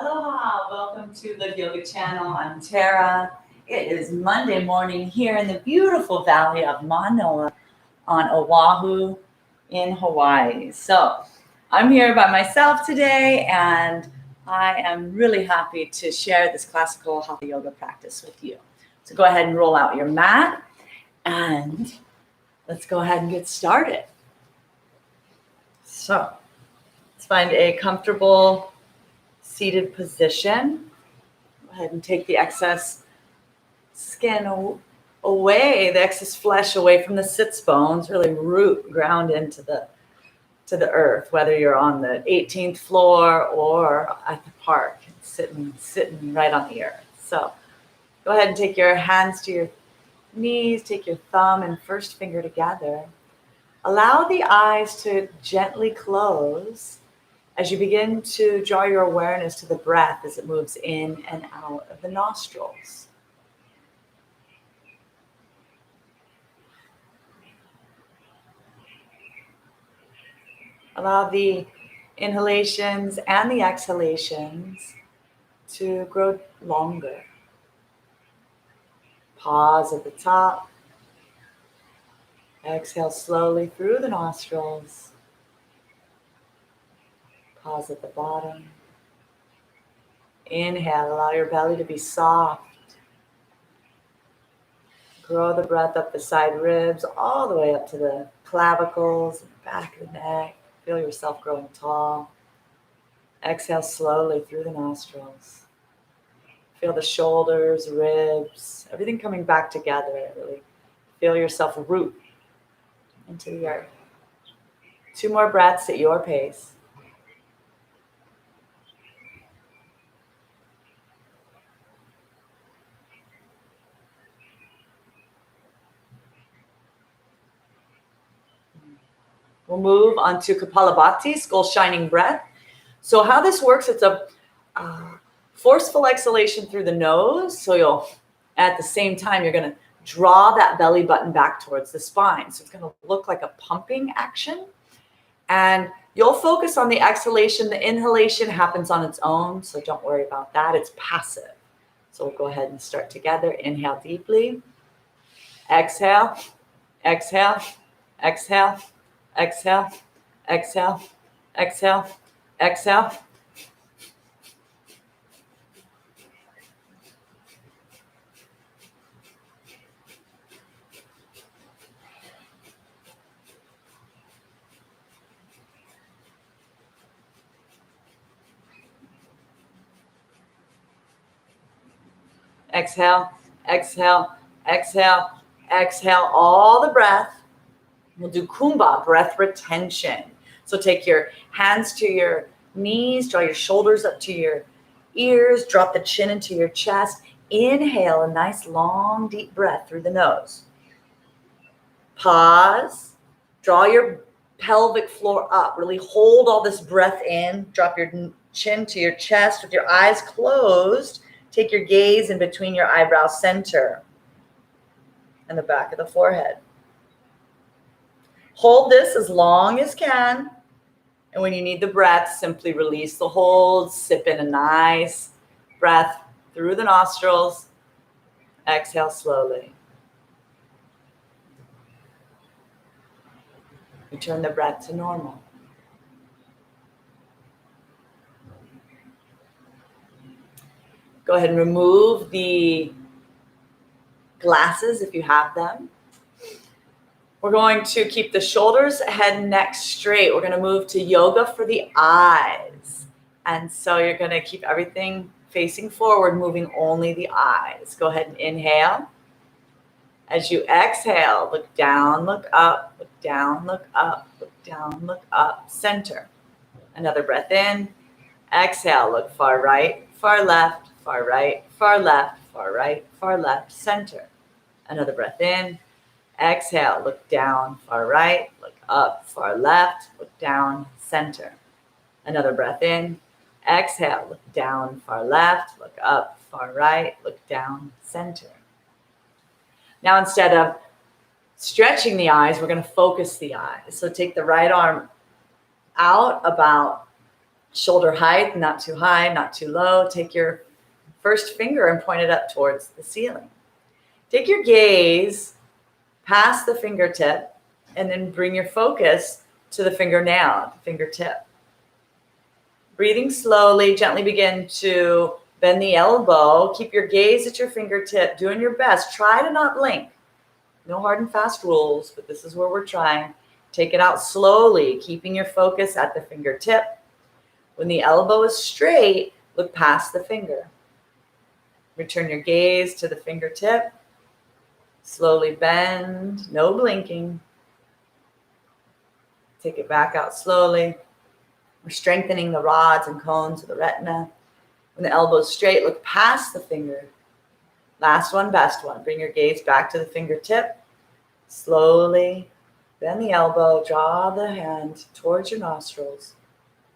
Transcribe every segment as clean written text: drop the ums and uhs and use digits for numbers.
Aloha, welcome to the Yoga Channel. I'm Terra. It is Monday morning here in the beautiful valley of Mahalo on Oahu in Hawaii. So I'm here by myself today and I am really happy to share this classical hatha yoga practice with you. So go ahead and roll out your mat and let's go ahead and get started. So let's find a comfortable seated position. Go ahead and take the excess skin away, the excess flesh away from the sits bones, really ground into the earth, whether you're on the 18th floor or at the park, sitting right on the earth. So go ahead and take your hands to your knees, take your thumb and first finger together. Allow the eyes to gently close as you begin to draw your awareness to the breath as it moves in and out of the nostrils. Allow the inhalations and the exhalations to grow longer. Pause at the top. Exhale slowly through the nostrils. Pause at the bottom. Inhale, allow your belly to be soft. Grow the breath up the side ribs, all the way up to the clavicles, back of the neck. Feel yourself growing tall. Exhale slowly through the nostrils. Feel the shoulders, ribs, everything coming back together. Really feel yourself root into the earth. 2 more breaths at your pace. We'll move on to Kapalabhati, skull shining breath. So how this works, it's a forceful exhalation through the nose. So you'll, at the same time, you're going to draw that belly button back towards the spine. So it's going to look like a pumping action. And you'll focus on the exhalation. The inhalation happens on its own, so don't worry about that. It's passive. So we'll go ahead and start together. Inhale deeply. Exhale, exhale, exhale. Exhale, exhale, exhale, exhale. Exhale, exhale, exhale, exhale, all the breath. We'll do Kumbha, breath retention. So take your hands to your knees, draw your shoulders up to your ears, drop the chin into your chest. Inhale, a nice long deep breath through the nose. Pause, draw your pelvic floor up. Really hold all this breath in. Drop your chin to your chest with your eyes closed. Take your gaze in between your eyebrow center and the back of the forehead. Hold this as long as can. And when you need the breath, simply release the hold. Sip in a nice breath through the nostrils. Exhale slowly. Return the breath to normal. Go ahead and remove the glasses if you have them. We're going to keep the shoulders, head, and neck straight. We're going to move to yoga for the eyes. And so you're going to keep everything facing forward, moving only the eyes. Go ahead and inhale. As you exhale, look down, look up, look down, look up, look down, look up, center. Another breath in. Exhale, look far right, far left, far right, far left, far right, far left, center. Another breath in. Exhale, look down, far right, look up, far left, look down, center. Another breath in. Exhale, look down, far left, look up, far right, look down, center. Now instead of stretching the eyes, we're going to focus the eyes. So take the right arm out about Shoulder height, not too high, not too low. Take your first finger and point it up towards the ceiling. Take your gaze past the fingertip and then bring your focus to the fingernail, the fingertip. Breathing slowly, gently begin to bend the elbow. Keep your gaze at your fingertip, doing your best. Try to not blink. No hard and fast rules, but this is where we're trying. Take it out slowly, keeping your focus at the fingertip. When the elbow is straight, look past the finger. Return your gaze to the fingertip. Slowly bend, no blinking. Take it back out slowly. We're strengthening the rods and cones of the retina. When the elbow is straight, look past the finger. Last one, best one. Bring your gaze back to the fingertip. Slowly bend the elbow, draw the hand towards your nostrils.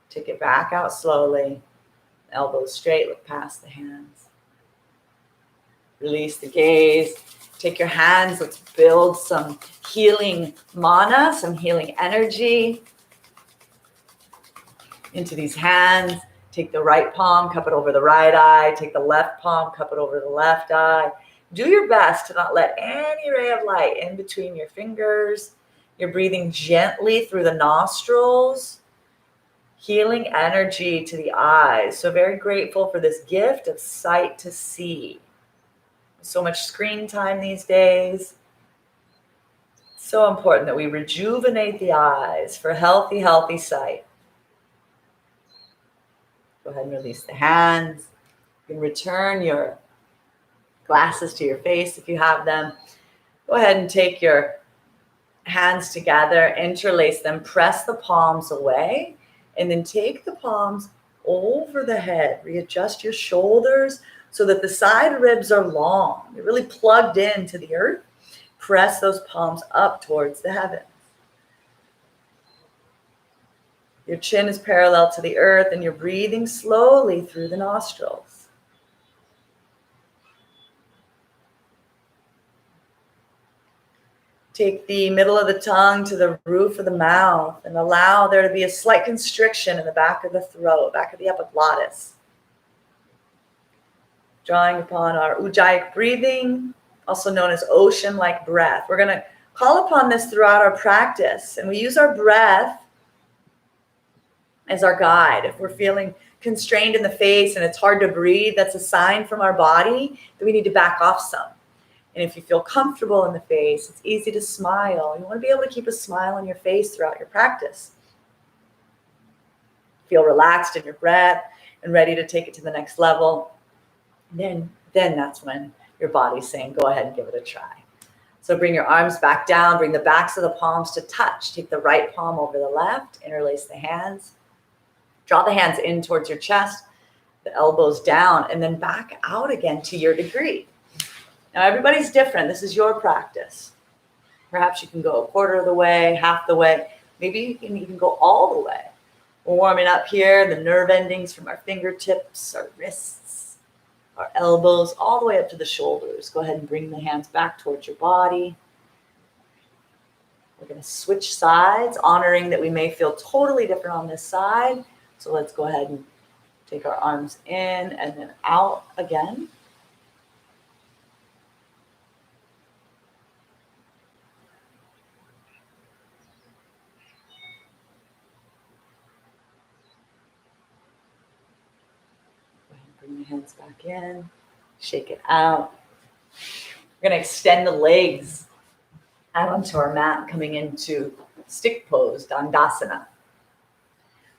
Take it back out slowly. Elbow straight, look past the hands. Release the gaze. Take your hands, let's build some healing mana, some healing energy into these hands. Take the right palm, cup it over the right eye. Take the left palm, cup it over the left eye. Do your best to not let any ray of light in between your fingers. You're breathing gently through the nostrils, healing energy to the eyes. So very grateful for this gift of sight to see. So much screen time these days. So important that we rejuvenate the eyes for healthy, healthy sight. Go ahead and release the hands. You can return your glasses to your face if you have them. Go ahead and take your hands together, interlace them, press the palms away, and then take the palms over the head. Readjust your shoulders so that the side ribs are long. You're really plugged into the earth. Press those palms up towards the heavens. Your chin is parallel to the earth and you're breathing slowly through the nostrils. Take the middle of the tongue to the roof of the mouth and allow there to be a slight constriction in the back of the throat, back of the epiglottis. Drawing upon our ujjayi breathing, also known as ocean-like breath. We're going to call upon this throughout our practice, and we use our breath as our guide. If we're feeling constrained in the face and it's hard to breathe, that's a sign from our body that we need to back off some. And if you feel comfortable in the face, it's easy to smile. You want to be able to keep a smile on your face throughout your practice. Feel relaxed in your breath and ready to take it to the next level. Then that's when your body's saying, go ahead and give it a try. So bring your arms back down, bring the backs of the palms to touch. Take the right palm over the left, interlace the hands. Draw the hands in towards your chest, the elbows down, and then back out again to your degree. Now everybody's different. This is your practice. Perhaps you can go a quarter of the way, half the way. Maybe you can even go all the way. We're warming up here, the nerve endings from our fingertips, our wrists, our elbows, all the way up to the shoulders. Go ahead and bring the hands back towards your body. We're going to switch sides, honoring that we may feel totally different on this side. So let's go ahead and take our arms in and then out again. Bring the hands back in, shake it out. We're going to extend the legs out onto our mat, coming into stick pose, Dandasana.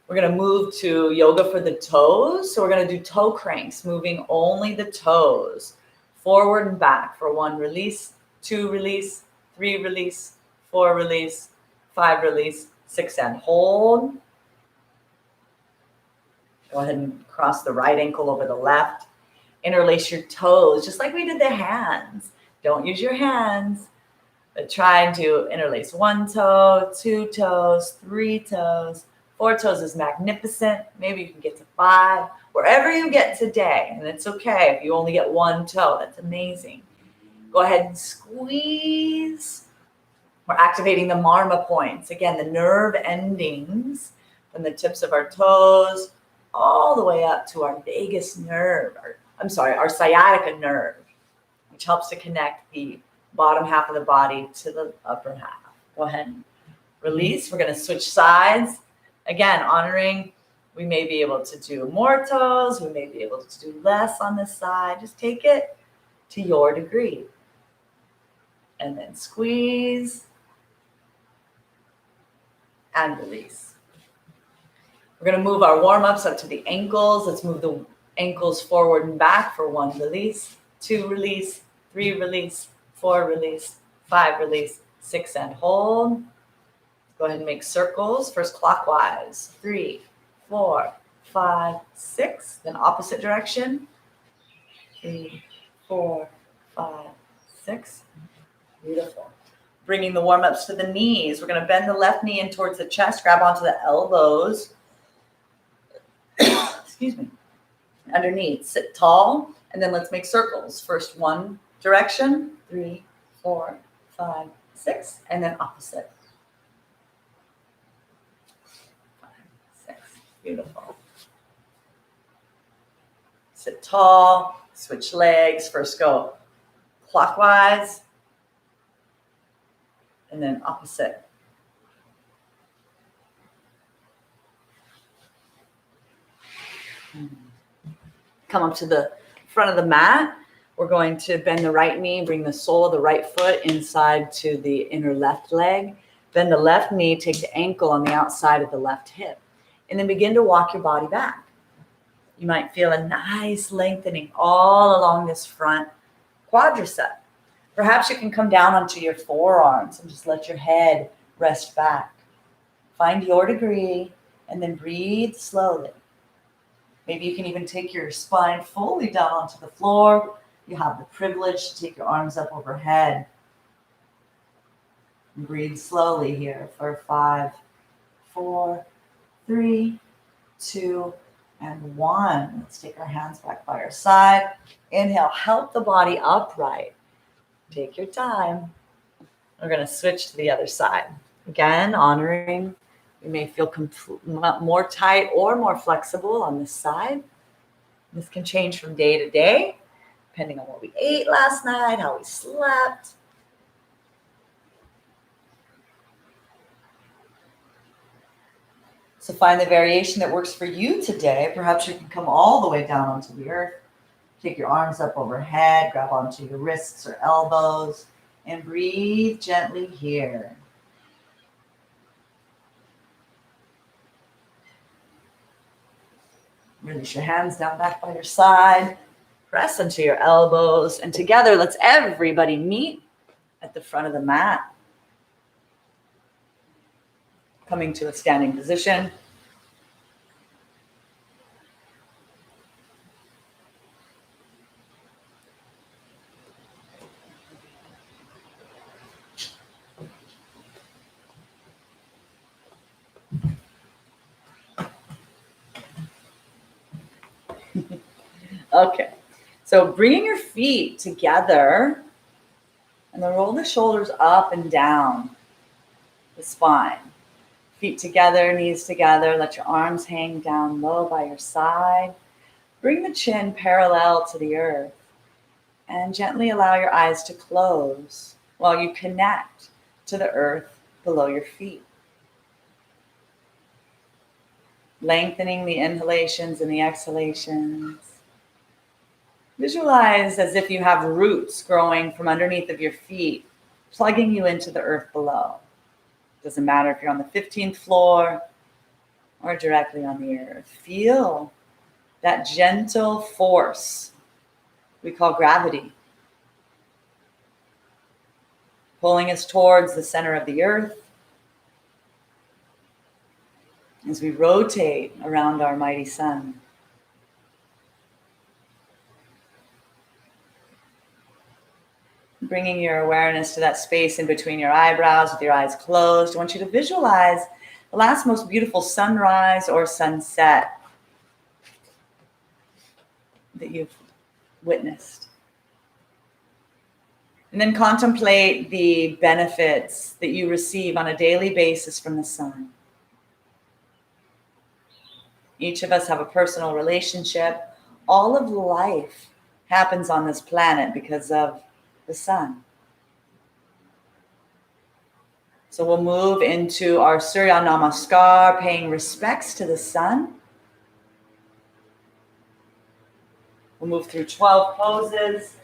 We're going to move to yoga for the toes. So we're going to do toe cranks, moving only the toes, forward and back for 1 release, 2 release, 3 release, 4 release, 5 release, 6 and hold. Go ahead and cross the right ankle over the left. Interlace your toes, just like we did the hands. Don't use your hands, but try to interlace 1 toe, 2 toes, 3 toes. 4 toes is magnificent. Maybe you can get to 5, wherever you get today. And it's okay if you only get 1 toe. That's amazing. Go ahead and squeeze. We're activating the marma points. Again, the nerve endings from the tips of our toes all the way up to our vagus nerve, our sciatica nerve, which helps to connect the bottom half of the body to the upper half. Go ahead and release. We're going to switch sides. Again, honoring, we may be able to do more toes. We may be able to do less on this side. Just take it to your degree. And then squeeze and release. We're going to move our warm-ups up to the ankles. Let's move the ankles forward and back for 1 release, 2 release, 3 release, 4 release, 5 release, 6 and hold. Go ahead and make circles. First clockwise. 3, 4, 5, 6. Then opposite direction. 3, 4, 5, 6. Beautiful. Bringing the warm-ups to the knees. We're going to bend the left knee in towards the chest. Grab onto the elbows. Excuse me. Underneath. Sit tall. And then let's make circles. First one direction. 3, 4, 5, 6. And then opposite. Beautiful. Sit tall, switch legs. First go clockwise and then opposite. Come up to the front of the mat. We're going to bend the right knee, bring the sole of the right foot inside to the inner left leg. Bend the left knee, take the ankle on the outside of the left hip. And then begin to walk your body back. You might feel a nice lengthening all along this front quadricep. Perhaps you can come down onto your forearms and just let your head rest back. Find your degree and then breathe slowly. Maybe you can even take your spine fully down onto the floor. You have the privilege to take your arms up overhead. And breathe slowly here for 5, 4, 3, 2, and 1. Let's take our hands back by our side. Inhale, help the body upright. Take your time. We're going to switch to the other side. Again, honoring. You may feel more tight or more flexible on this side. This can change from day to day, depending on what we ate last night, how we slept. So find the variation that works for you today. Perhaps you can come all the way down onto the earth. Take your arms up overhead, grab onto your wrists or elbows, and breathe gently here. Release your hands down back by your side. Press into your elbows. And together, let's everybody meet at the front of the mat. Coming to a standing position. Okay, so bringing your feet together and then roll the shoulders up and down the spine. Feet together, knees together. Let your arms hang down low by your side. Bring the chin parallel to the earth and gently allow your eyes to close while you connect to the earth below your feet. Lengthening the inhalations and the exhalations. Visualize as if you have roots growing from underneath of your feet, plugging you into the earth below. Doesn't matter if you're on the 15th floor or directly on the earth. Feel that gentle force we call gravity, pulling us towards the center of the earth as we rotate around our mighty sun. Bringing your awareness to that space in between your eyebrows with your eyes closed. I want you to visualize the last most beautiful sunrise or sunset that you've witnessed. And then contemplate the benefits that you receive on a daily basis from the sun. Each of us have a personal relationship. All of life happens on this planet because of the sun. So we'll move into our Surya Namaskar, paying respects to the sun. We'll move through 12 poses.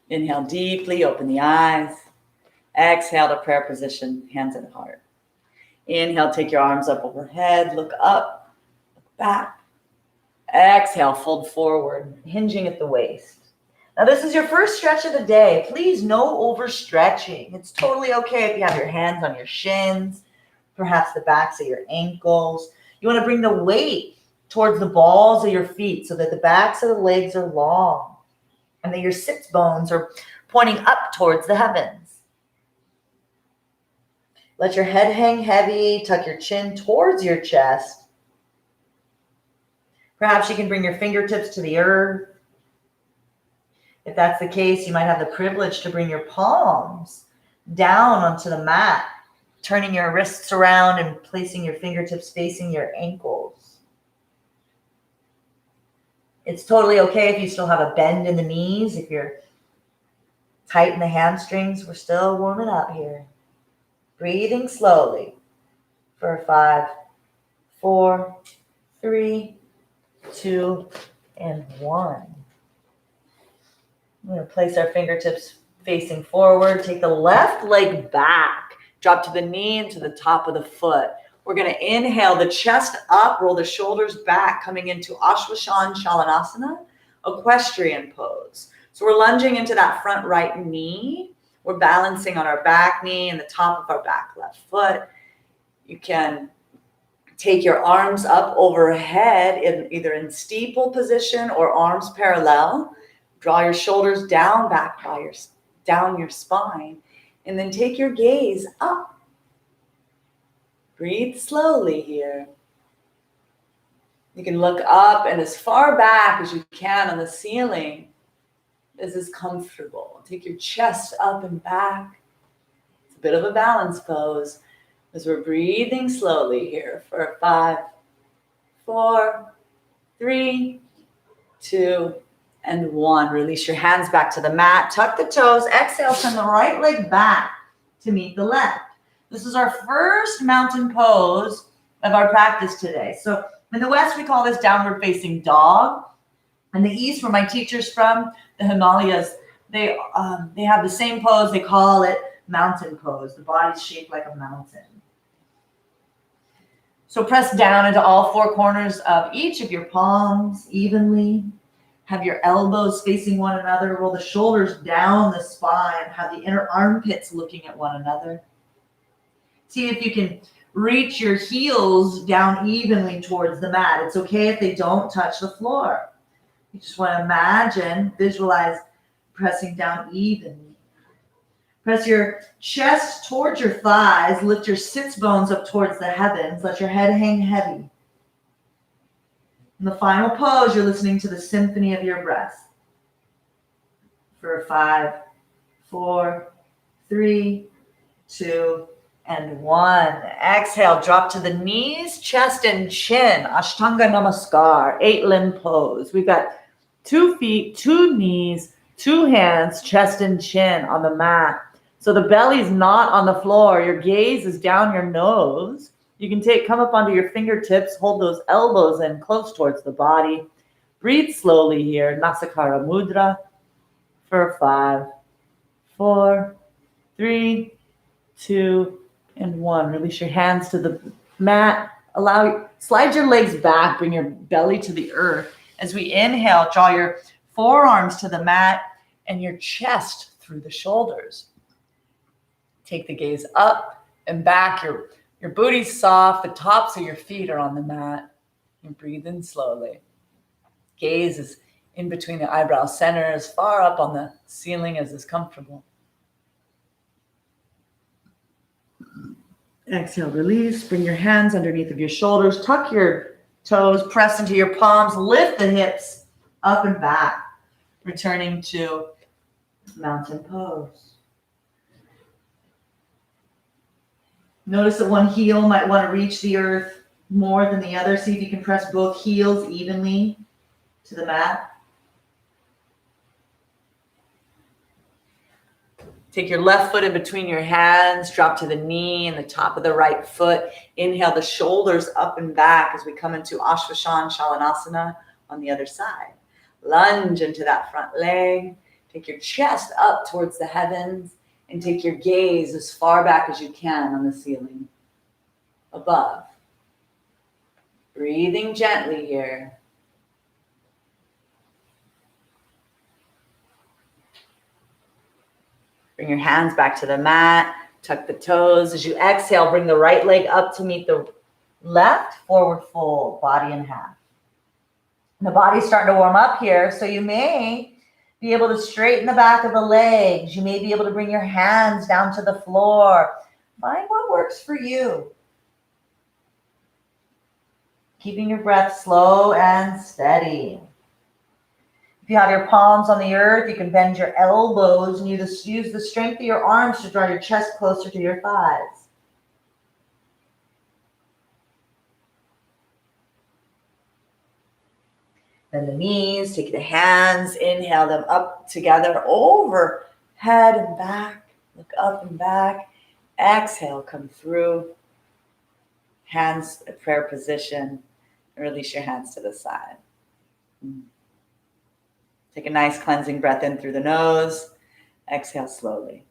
Inhale deeply, open the eyes. Exhale to prayer position, hands at heart. Inhale, take your arms up overhead, look up, look back. Exhale, fold forward, hinging at the waist. Now this is your first stretch of the day. Please, no overstretching. It's totally okay if you have your hands on your shins, perhaps the backs of your ankles. You want to bring the weight towards the balls of your feet so that the backs of the legs are long and that your sits bones are pointing up towards the heavens. Let your head hang heavy, tuck your chin towards your chest. Perhaps you can bring your fingertips to the earth. If that's the case, you might have the privilege to bring your palms down onto the mat, turning your wrists around and placing your fingertips facing your ankles. It's totally okay if you still have a bend in the knees, if you're tight in the hamstrings. We're still warming up here. Breathing slowly for 5, 4, 3, 2, and 1. I'm going to place our fingertips facing forward. Take the left leg back. Drop to the knee and to the top of the foot. We're going to inhale the chest up, roll the shoulders back, coming into Ashwashan Shalanasana, equestrian pose. So we're lunging into that front right knee. We're balancing on our back knee and the top of our back left foot. You can take your arms up overhead, either in steeple position or arms parallel. Draw your shoulders down, back by down your spine, and then take your gaze up. Breathe slowly here. You can look up and as far back as you can on the ceiling. This is comfortable. Take your chest up and back. It's a bit of a balance pose as we're breathing slowly here for 5, 4, 3, 2, and 1. Release your hands back to the mat. Tuck the toes. Exhale, send the right leg back to meet the left. This is our first mountain pose of our practice today. So in the West, we call this downward facing dog. In the East, where my teacher's from, the Himalayas, they have the same pose. They call it mountain pose. The body's shaped like a mountain. So press down into all 4 corners of each of your palms evenly. Have your elbows facing one another. Roll the shoulders down the spine. Have the inner armpits looking at one another. See if you can reach your heels down evenly towards the mat. It's okay if they don't touch the floor. You just want to imagine, visualize pressing down evenly. Press your chest towards your thighs. Lift your sits bones up towards the heavens. Let your head hang heavy. In the final pose, you're listening to the symphony of your breath. For 5, 4, 3, 2, and 1. Exhale, drop to the knees, chest and chin. Ashtanga Namaskar, 8-limb pose. We've got 2 feet, 2 knees, 2 hands, chest and chin on the mat. So the belly's not on the floor. Your gaze is down your nose. You can come up onto your fingertips, hold those elbows in close towards the body. Breathe slowly here, Nasakara Mudra, for 5, 4, 3, 2, and 1. Release your hands to the mat. Slide your legs back, bring your belly to the earth. As we inhale, draw your forearms to the mat and your chest through the shoulders. Take the gaze up and back. Your booty's soft. The tops of your feet are on the mat. And breathe in slowly. Gaze is in between the eyebrow center, as far up on the ceiling as is comfortable. Exhale, release. Bring your hands underneath of your shoulders. Tuck your toes. Press into your palms. Lift the hips up and back. Returning to Mountain pose. Notice that one heel might want to reach the earth more than the other. See if you can press both heels evenly to the mat. Take your left foot in between your hands, drop to the knee and the top of the right foot. Inhale the shoulders up and back as we come into Ashwashan Shalanasana on the other side. Lunge into that front leg. Take your chest up towards the heavens and take your gaze as far back as you can on the ceiling above. Breathing gently here. Bring your hands back to the mat. Tuck the toes. As you exhale, bring the right leg up to meet the left. Forward fold, body in half. And the body's starting to warm up here, so you may be able to straighten the back of the legs. You may be able to bring your hands down to the floor. Find what works for you. Keeping your breath slow and steady. If you have your palms on the earth, you can bend your elbows and you just use the strength of your arms to draw your chest closer to your thighs. Bend the knees, take the hands, inhale them up together, overhead and back. Look up and back. Exhale, come through. Hands at prayer position. Release your hands to the side. Take a nice cleansing breath in through the nose. Exhale slowly.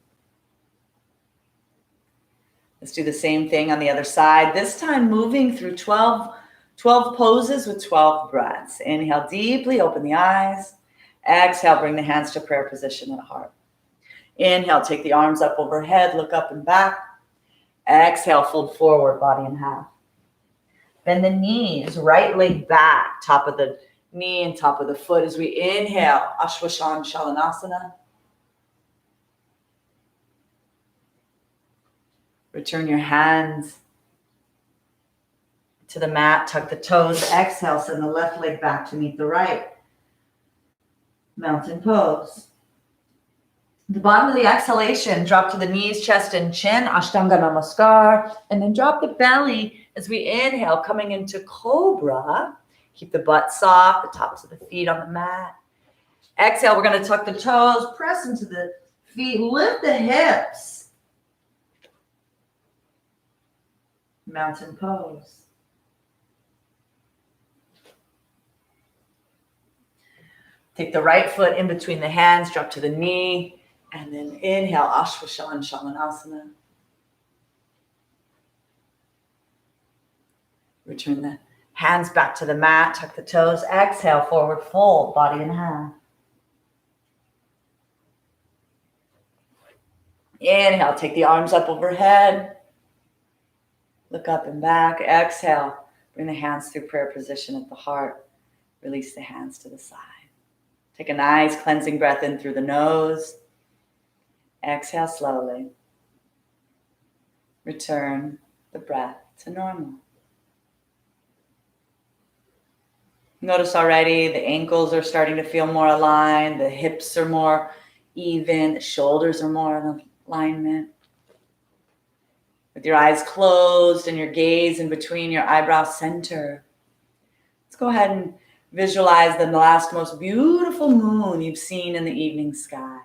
Let's do the same thing on the other side. This time moving through 12 poses with 12 breaths. Inhale deeply, open the eyes. Exhale, bring the hands to prayer position at heart. Inhale, take the arms up overhead, look up and back. Exhale, fold forward, body in half. Bend the knees, right leg back, top of the knee and top of the foot as we inhale, Ashwashan Shalanasana. Return your hands to the mat, tuck the toes, exhale, send the left leg back to meet the right. Mountain pose. The bottom of the exhalation, drop to the knees, chest and chin, Ashtanga Namaskar, and then drop the belly as we inhale, coming into Cobra. Keep the butt soft, the tops of the feet on the mat. Exhale, we're going to tuck the toes, press into the feet, lift the hips. Mountain pose. Take the right foot in between the hands, drop to the knee, and then inhale, Ashwashan Shalanasana. Return the hands back to the mat, tuck the toes, exhale, forward fold, body in half. Inhale, take the arms up overhead. Look up and back, exhale, bring the hands through prayer position at the heart. Release the hands to the side. Take a nice cleansing breath in through the nose. Exhale slowly. Return the breath to normal. Notice already the ankles are starting to feel more aligned. The hips are more even. The shoulders are more in alignment. With your eyes closed and your gaze in between your eyebrow center, let's go ahead and visualize the last most beautiful moon you've seen in the evening sky.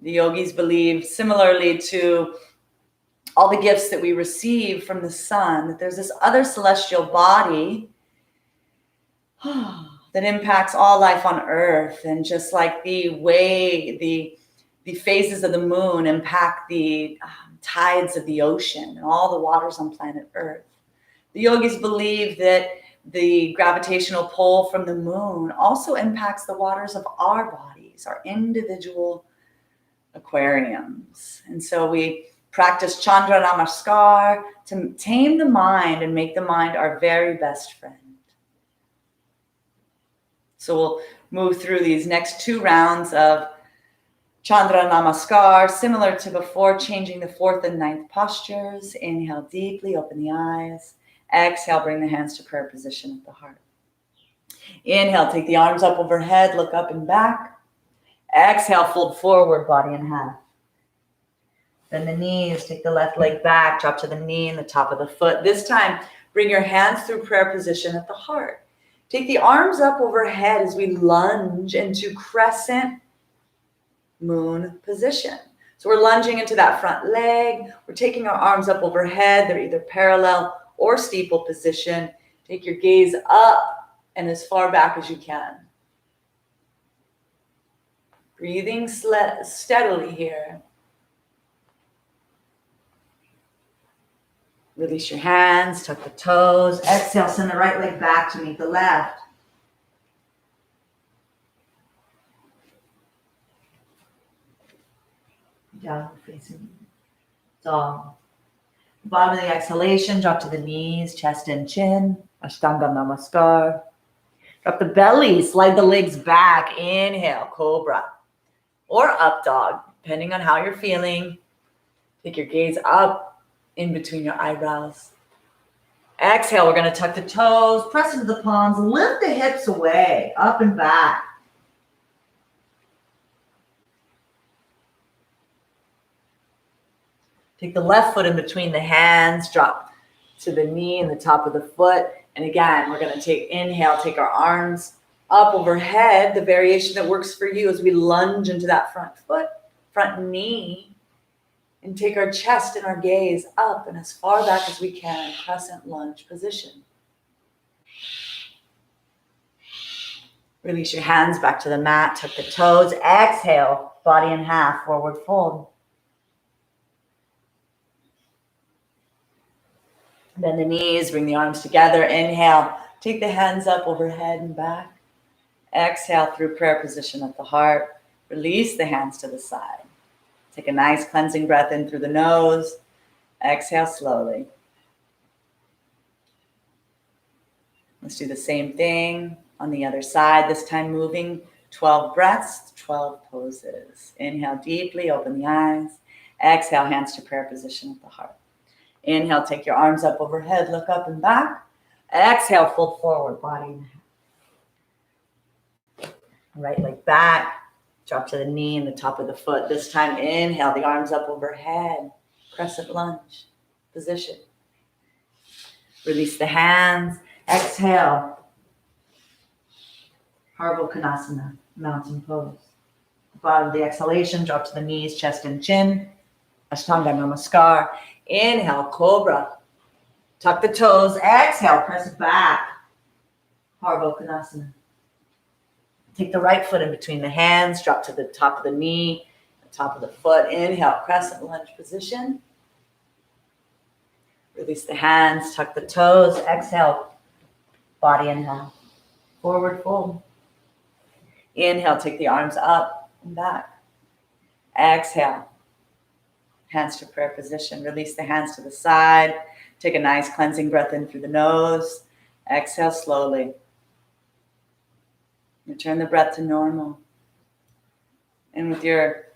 The yogis believe, similarly to all the gifts that we receive from the sun, that there's this other celestial body that impacts all life on earth. And just like the way the phases of the moon impact the tides of the ocean and all the waters on planet Earth, the yogis believe that the gravitational pull from the moon also impacts the waters of our bodies, our individual aquariums. And so we practice Chandra Namaskar to tame the mind and make the mind our very best friend. So we'll move through these next 2 rounds of Chandra Namaskar, similar to before, changing the 4th and 9th postures. Inhale deeply, open the eyes. Exhale, bring the hands to prayer position at the heart. Inhale, take the arms up overhead, look up and back. Exhale, fold forward, body in half. Bend the knees, take the left leg back, drop to the knee and the top of the foot. This time, bring your hands through prayer position at the heart. Take the arms up overhead as we lunge into crescent moon position. So we're lunging into that front leg. We're taking our arms up overhead. They're either parallel or steeple position. Take your gaze up and as far back as you can. Breathing steadily here. Release your hands, tuck the toes. Exhale, send the right leg back to meet the left. Down facing dog. Bottom of the exhalation, drop to the knees, chest and chin. Ashtanga Namaskar. Drop the belly, slide the legs back. Inhale, cobra. Or up dog, depending on how you're feeling. Take your gaze up in between your eyebrows. Exhale, we're going to tuck the toes, press into the palms, lift the hips away, up and back. Take the left foot in between the hands, drop to the knee and the top of the foot. And again, we're going to inhale, take our arms up overhead, the variation that works for you as we lunge into that front foot, front knee, and take our chest and our gaze up and as far back as we can, crescent lunge position. Release your hands back to the mat, tuck the toes, exhale, body in half, forward fold. Bend the knees, bring the arms together, inhale, take the hands up overhead and back. Exhale through prayer position at the heart, release the hands to the side. Take a nice cleansing breath in through the nose, exhale slowly. Let's do the same thing on the other side, this time moving 12 breaths, 12 poses. Inhale deeply, open the eyes. Exhale, hands to prayer position at the heart. Inhale, take your arms up overhead, look up and back. Exhale, fold forward, body in half. Right leg back, drop to the knee and the top of the foot. This time, inhale, the arms up overhead, crescent lunge position. Release the hands. Exhale, Konasana, mountain pose. Bottom of the exhalation, drop to the knees, chest and chin. Ashtanga Namaskar. Inhale, cobra. Tuck the toes. Exhale, press back. Konasana. Take the right foot in between the hands. Drop to the top of the knee, the top of the foot. Inhale, crescent lunge position. Release the hands. Tuck the toes. Exhale, body in half. Forward fold. Inhale, take the arms up and back. Exhale. Hands to prayer position. Release the hands to the side. Take a nice cleansing breath in through the nose. Exhale slowly. Return the breath to normal. And with your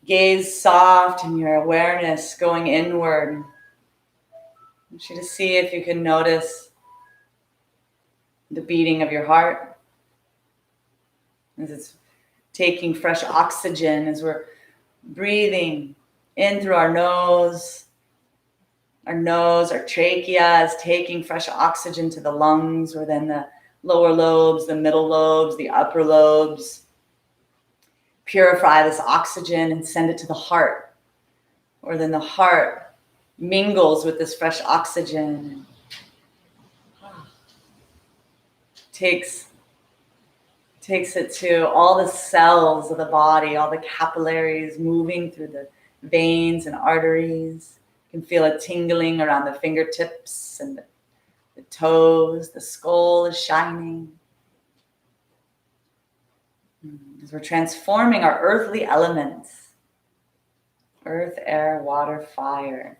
gaze soft and your awareness going inward, I want you to see if you can notice the beating of your heart as it's taking fresh oxygen, as we're breathing in through our nose, our trachea is taking fresh oxygen to the lungs, or then the lower lobes, the middle lobes, the upper lobes. Purify this oxygen and send it to the heart, or then the heart mingles with this fresh oxygen and takes it to all the cells of the body, all the capillaries moving through the veins and arteries. You can feel a tingling around the fingertips and the toes. The skull is shining. As we're transforming our earthly elements, earth, air, water, fire,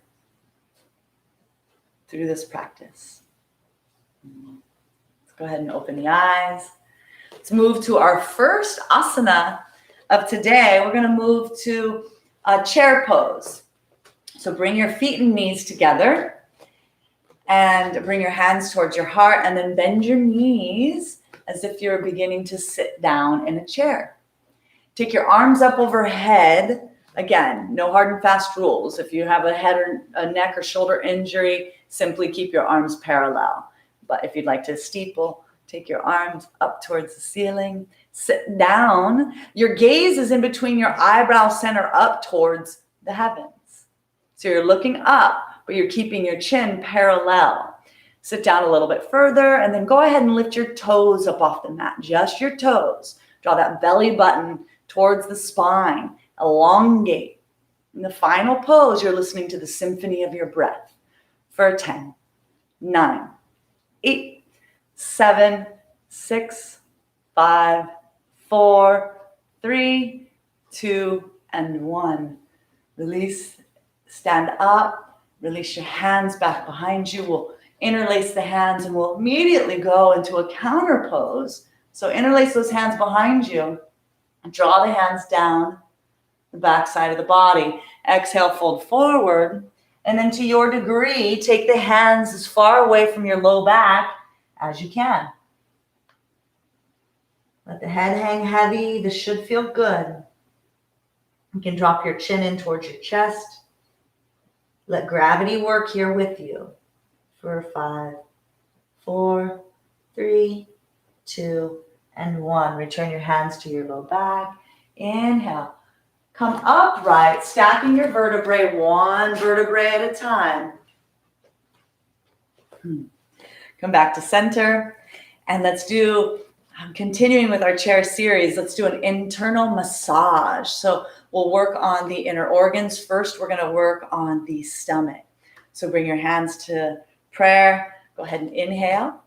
through this practice. Let's go ahead and open the eyes. Let's move to our first asana of today. We're going to move to a chair pose. So bring your feet and knees together and bring your hands towards your heart, and then bend your knees as if you're beginning to sit down in a chair. Take your arms up overhead. Again, no hard and fast rules. If you have a head or a neck or shoulder injury, simply keep your arms parallel. But if you'd like to steeple, take your arms up towards the ceiling. Sit down. Your gaze is in between your eyebrow center up towards the heavens. So you're looking up, but you're keeping your chin parallel. Sit down a little bit further and then go ahead and lift your toes up off the mat, just your toes. Draw that belly button towards the spine. Elongate. In the final pose, you're listening to the symphony of your breath for 10, 9, 8, 7, 6, 5, 4, 3, 2, and 1. Release, stand up, release your hands back behind you. We'll interlace the hands and we'll immediately go into a counter pose. So interlace those hands behind you and draw the hands down the back side of the body. Exhale, fold forward. And then to your degree, take the hands as far away from your low back as you can. Let the head hang heavy. This should feel good. You can drop your chin in towards your chest. Let gravity work here with you for 5, 4, 3, 2, and 1. Return your hands to your low back. Inhale. Come upright, stacking your vertebrae, one vertebrae at a time. Come back to center. And let's do, continuing with our chair series, let's do an internal massage. So we'll work on the inner organs. First, we're going to work on the stomach. So bring your hands to prayer. Go ahead and inhale.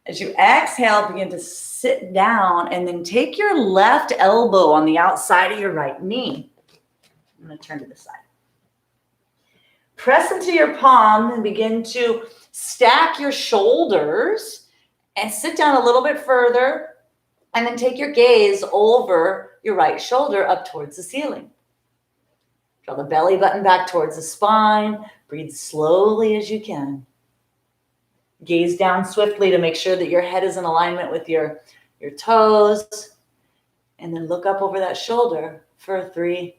As you exhale, begin to sit down and then take your left elbow on the outside of your right knee. I'm going to turn to the side. Press into your palm and begin to stack your shoulders and sit down a little bit further and then take your gaze over your right shoulder up towards the ceiling. Draw the belly button back towards the spine. Breathe slowly as you can. Gaze down swiftly to make sure that your head is in alignment with your toes. And then look up over that shoulder for 3,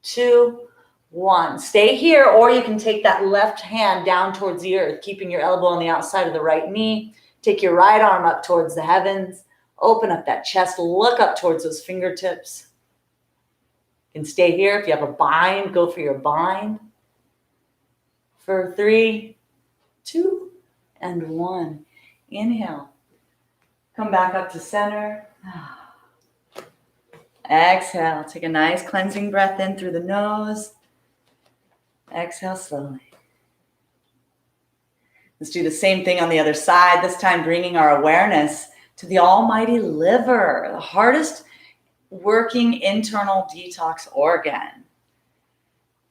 2, 1. Stay here, or you can take that left hand down towards the earth, keeping your elbow on the outside of the right knee. Take your right arm up towards the heavens. Open up that chest. Look up towards those fingertips. You can stay here. If you have a bind, go for your bind. For 3, 2, and 1. Inhale. Come back up to center. Exhale. Take a nice cleansing breath in through the nose. Exhale slowly. Let's do the same thing on the other side, this time bringing our awareness to the almighty liver, the hardest working internal detox organ.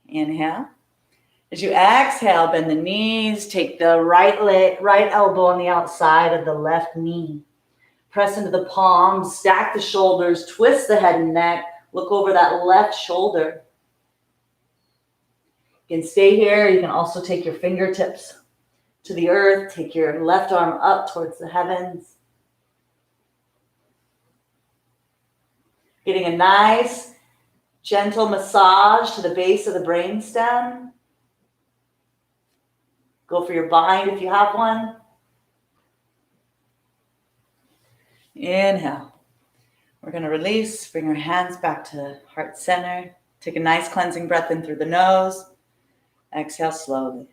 Inhale. As you exhale, bend the knees, take the right elbow on the outside of the left knee. Press into the palms, stack the shoulders, twist the head and neck, look over that left shoulder. You can stay here. You can also take your fingertips to the earth, take your left arm up towards the heavens. Getting a nice, gentle massage to the base of the brainstem. Go for your bind if you have one. Inhale. We're going to release, bring our hands back to heart center. Take a nice cleansing breath in through the nose. Exhale slowly.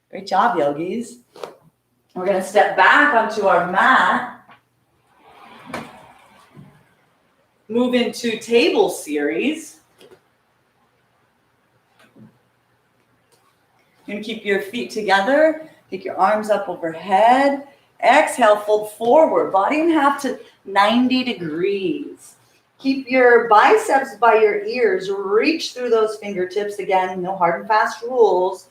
Great job, yogis. We're going to step back onto our mat. Move into table series. You're going to keep your feet together. Take your arms up overhead. Exhale, fold forward. Body in half to 90 degrees. Keep your biceps by your ears. Reach through those fingertips. Again, no hard and fast rules.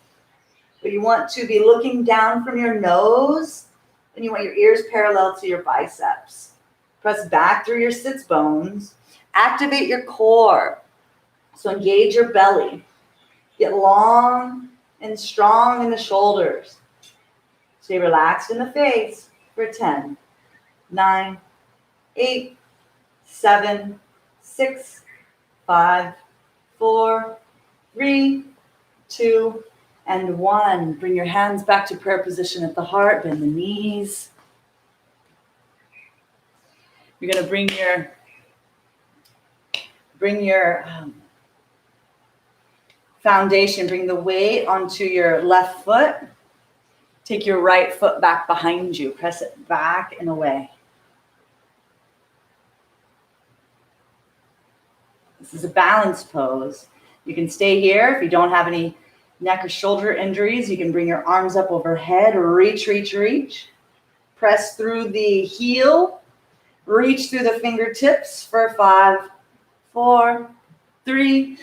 But you want to be looking down from your nose. And you want your ears parallel to your biceps. Press back through your sits bones. Activate your core. So engage your belly. Get long and strong in the shoulders. Stay relaxed in the face for 10, 9, 8, 7, 6, 5, 4, 3, 2, and 1. Bring your hands back to prayer position at the heart. Bend the knees. You're going to bring your foundation, bring the weight onto your left foot. Take your right foot back behind you. Press it back and away. This is a balance pose. You can stay here. If you don't have any neck or shoulder injuries, you can bring your arms up overhead. Reach, reach, reach. Press through the heel. Reach through the fingertips for 5, 4, 3,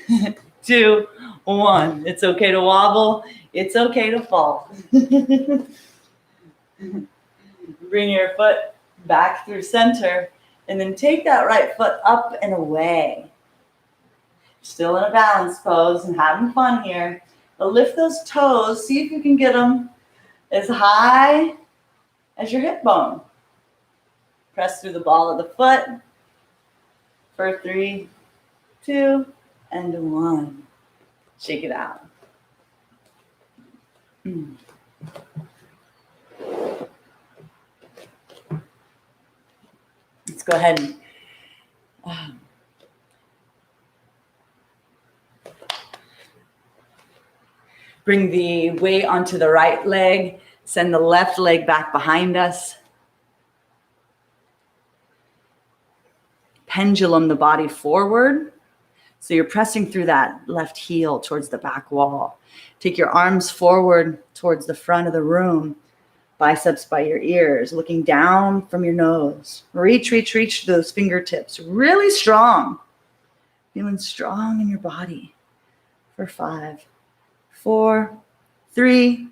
2, 1. It's okay to wobble. It's okay to fall. Bring your foot back through center and then take that right foot up and away. Still in a balance pose and having fun here. But lift those toes. See if you can get them as high as your hip bone. Press through the ball of the foot for 3, 2, and 1. Shake it out. Let's go ahead and bring the weight onto the right leg. Send the left leg back behind us. Pendulum the body forward. So you're pressing through that left heel towards the back wall. Take your arms forward towards the front of the room. Biceps by your ears, looking down from your nose. Reach, reach, reach those fingertips. Really strong. Feeling strong in your body. For 5, 4, 3,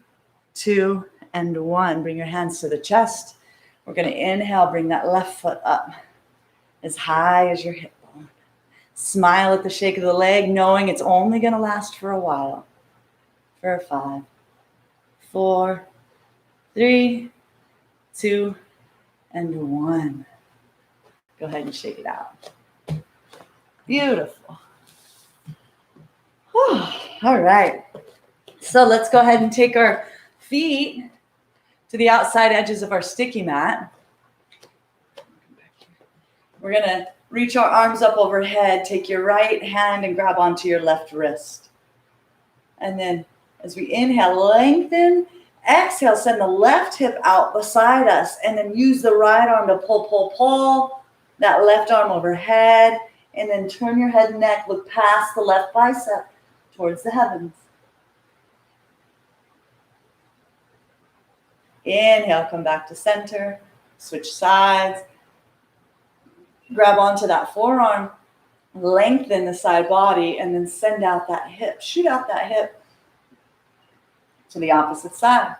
2, and 1. Bring your hands to the chest. We're going to inhale, bring that left foot up as high as your hip bone. Smile at the shake of the leg, knowing it's only going to last for a while. For 5, 4, 3, 2, and 1. Go ahead and shake it out. Beautiful. Whew. All right. So let's go ahead and take our feet to the outside edges of our sticky mat. We're going to reach our arms up overhead. Take your right hand and grab onto your left wrist. And then as we inhale, lengthen. Exhale, send the left hip out beside us. And then use the right arm to pull that left arm overhead. And then turn your head and neck. Look past the left bicep towards the heavens. Inhale, come back to center. Switch sides. Grab onto that forearm. Lengthen the side body. And then send out that hip. Shoot out that hip to the opposite side.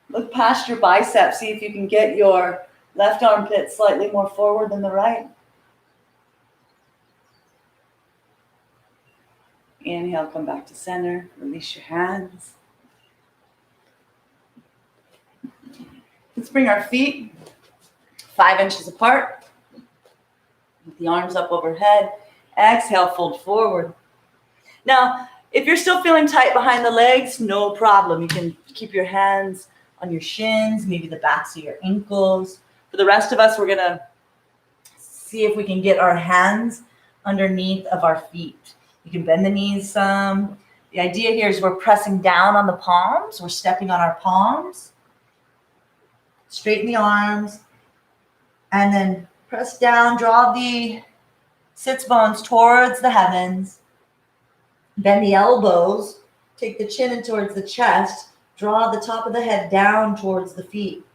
Look past your biceps. See if you can get your left armpit slightly more forward than the right. Inhale, come back to center. Release your hands. Let's bring our feet 5 inches apart. With the arms up overhead. Exhale, fold forward. Now, if you're still feeling tight behind the legs, no problem. You can keep your hands on your shins, maybe the backs of your ankles. For the rest of us, we're going to see if we can get our hands underneath of our feet. You can bend the knees some. The idea here is we're pressing down on the palms. We're stepping on our palms. Straighten the arms. And then press down. Draw the sits bones towards the heavens. Bend the elbows. Take the chin in towards the chest. Draw the top of the head down towards the feet.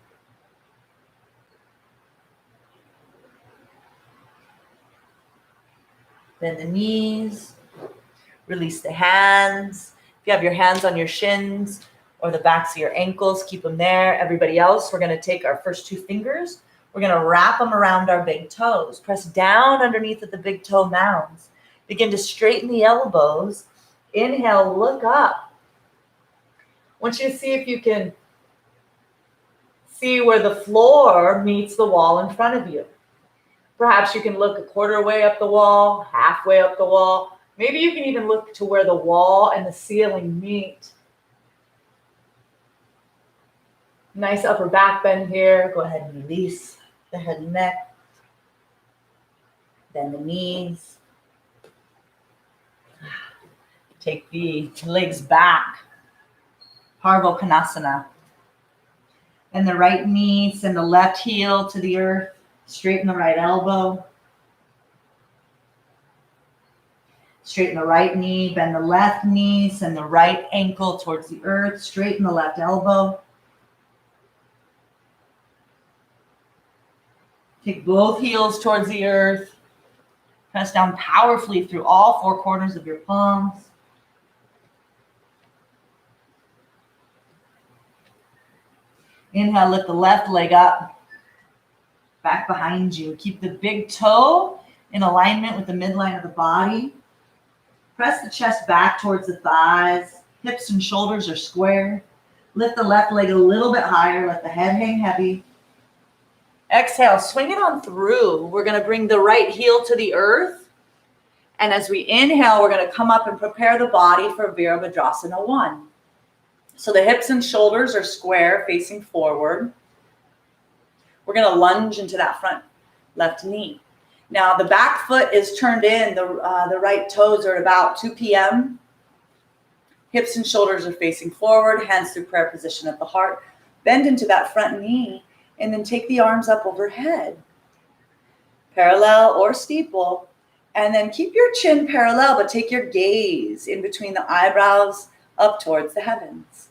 Bend the knees. Release the hands. If you have your hands on your shins or the backs of your ankles, keep them there. Everybody else, we're going to take our first 2 fingers. We're going to wrap them around our big toes. Press down underneath at the big toe mounds. Begin to straighten the elbows. Inhale, look up. I want you to see if you can see where the floor meets the wall in front of you. Perhaps you can look a quarter way up the wall, halfway up the wall. Maybe you can even look to where the wall and the ceiling meet. Nice upper back bend here. Go ahead and release the head and neck. Bend the knees. Take the legs back. Parvo Konasana. Bend the right knee, send the left heel to the earth. Straighten the right elbow. Straighten the right knee, bend the left knee, send the right ankle towards the earth. Straighten the left elbow. Take both heels towards the earth. Press down powerfully through all four corners of your palms. Inhale, lift the left leg up, back behind you. Keep the big toe in alignment with the midline of the body. Press the chest back towards the thighs. Hips and shoulders are square. Lift the left leg a little bit higher. Let the head hang heavy. Exhale, swing it on through. We're going to bring the right heel to the earth. And as we inhale, we're going to come up and prepare the body for Virabhadrasana 1. So the hips and shoulders are square, facing forward. We're going to lunge into that front left knee. Now the back foot is turned in. The right toes are at about 2 p.m. Hips and shoulders are facing forward, hands through prayer position at the heart. Bend into that front knee and then take the arms up overhead. Parallel or steeple. And then keep your chin parallel, but take your gaze in between the eyebrows up towards the heavens.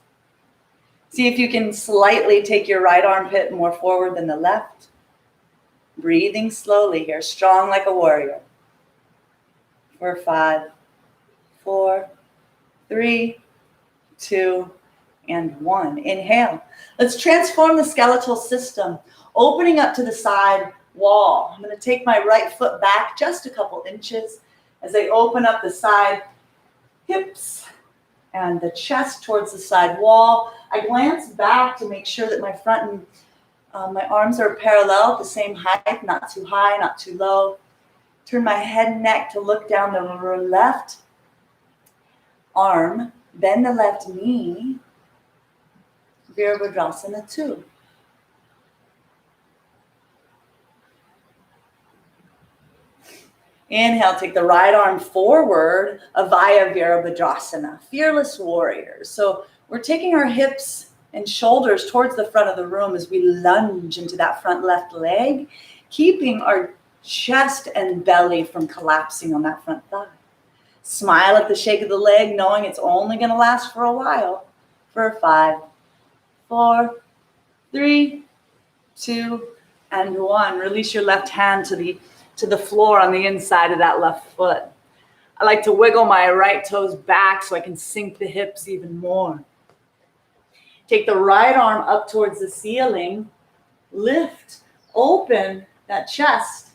See if you can slightly take your right armpit more forward than the left. Breathing slowly here, strong like a warrior. For 5, 4, 3, 2, and 1. Inhale. Let's transform the skeletal system, opening up to the side wall. I'm going to take my right foot back just a couple inches as I open up the side hips and the chest towards the side wall. I glance back to make sure that my front and my arms are parallel at the same height, not too high, not too low. Turn my head and neck to look down the left arm, bend the left knee. Virabhadrasana 2. Inhale, take the right arm forward, Avaya Virabhadrasana, fearless warriors. So we're taking our hips and shoulders towards the front of the room as we lunge into that front left leg, keeping our chest and belly from collapsing on that front thigh. Smile at the shake of the leg, knowing it's only going to last for a while. For 5, 4, 3, 2, and 1. Release your left hand to the floor on the inside of that left foot. I like to wiggle my right toes back so I can sink the hips even more. Take the right arm up towards the ceiling. Lift, open that chest.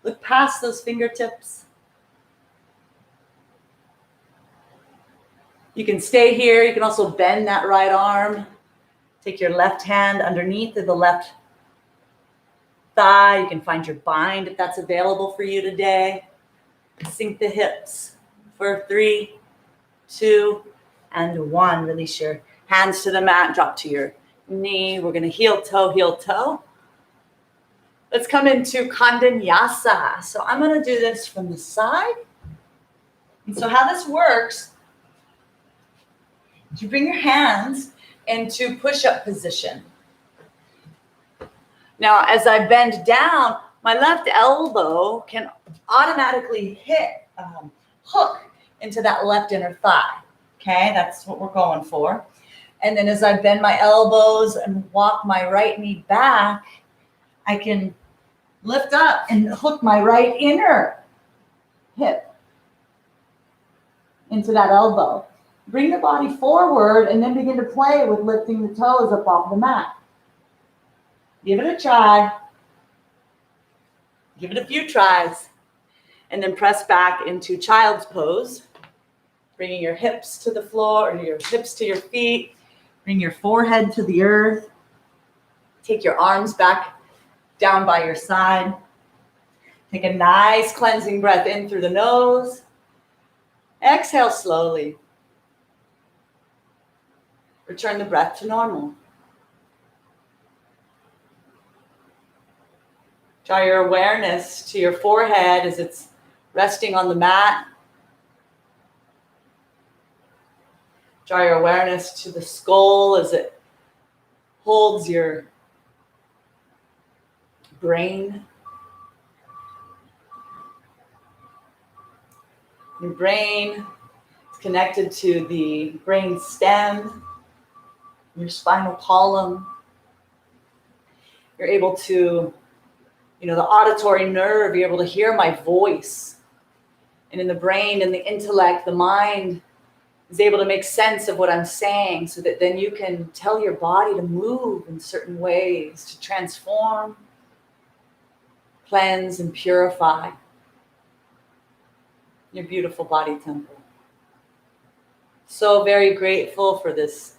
Look past those fingertips. You can stay here. You can also bend that right arm. Take your left hand underneath of the left thigh. You can find your bind if that's available for you today. Sink the hips for 3, 2, and 1. Release your hands to the mat, drop to your knee. We're going to heel toe. Let's come into Kandanyasa. So I'm going to do this from the side. And so how this works is you bring your hands into push-up position. Now, as I bend down, my left elbow can automatically hook into that left inner thigh. Okay, that's what we're going for. And then as I bend my elbows and walk my right knee back, I can lift up and hook my right inner hip into that elbow. Bring the body forward and then begin to play with lifting the toes up off the mat. Give it a try. Give it a few tries. And then press back into child's pose. Bringing your hips to the floor or your hips to your feet. Bring your forehead to the earth. Take your arms back down by your side. Take a nice cleansing breath in through the nose. Exhale slowly. Return the breath to normal. Draw your awareness to your forehead as it's resting on the mat. Draw your awareness to the skull as it holds your brain. Your brain is connected to the brain stem, your spinal column. You're able to, the auditory nerve, you're able to hear my voice. And in the brain and the intellect, the mind is able to make sense of what I'm saying so that then you can tell your body to move in certain ways, to transform, cleanse, and purify your beautiful body temple. So very grateful for this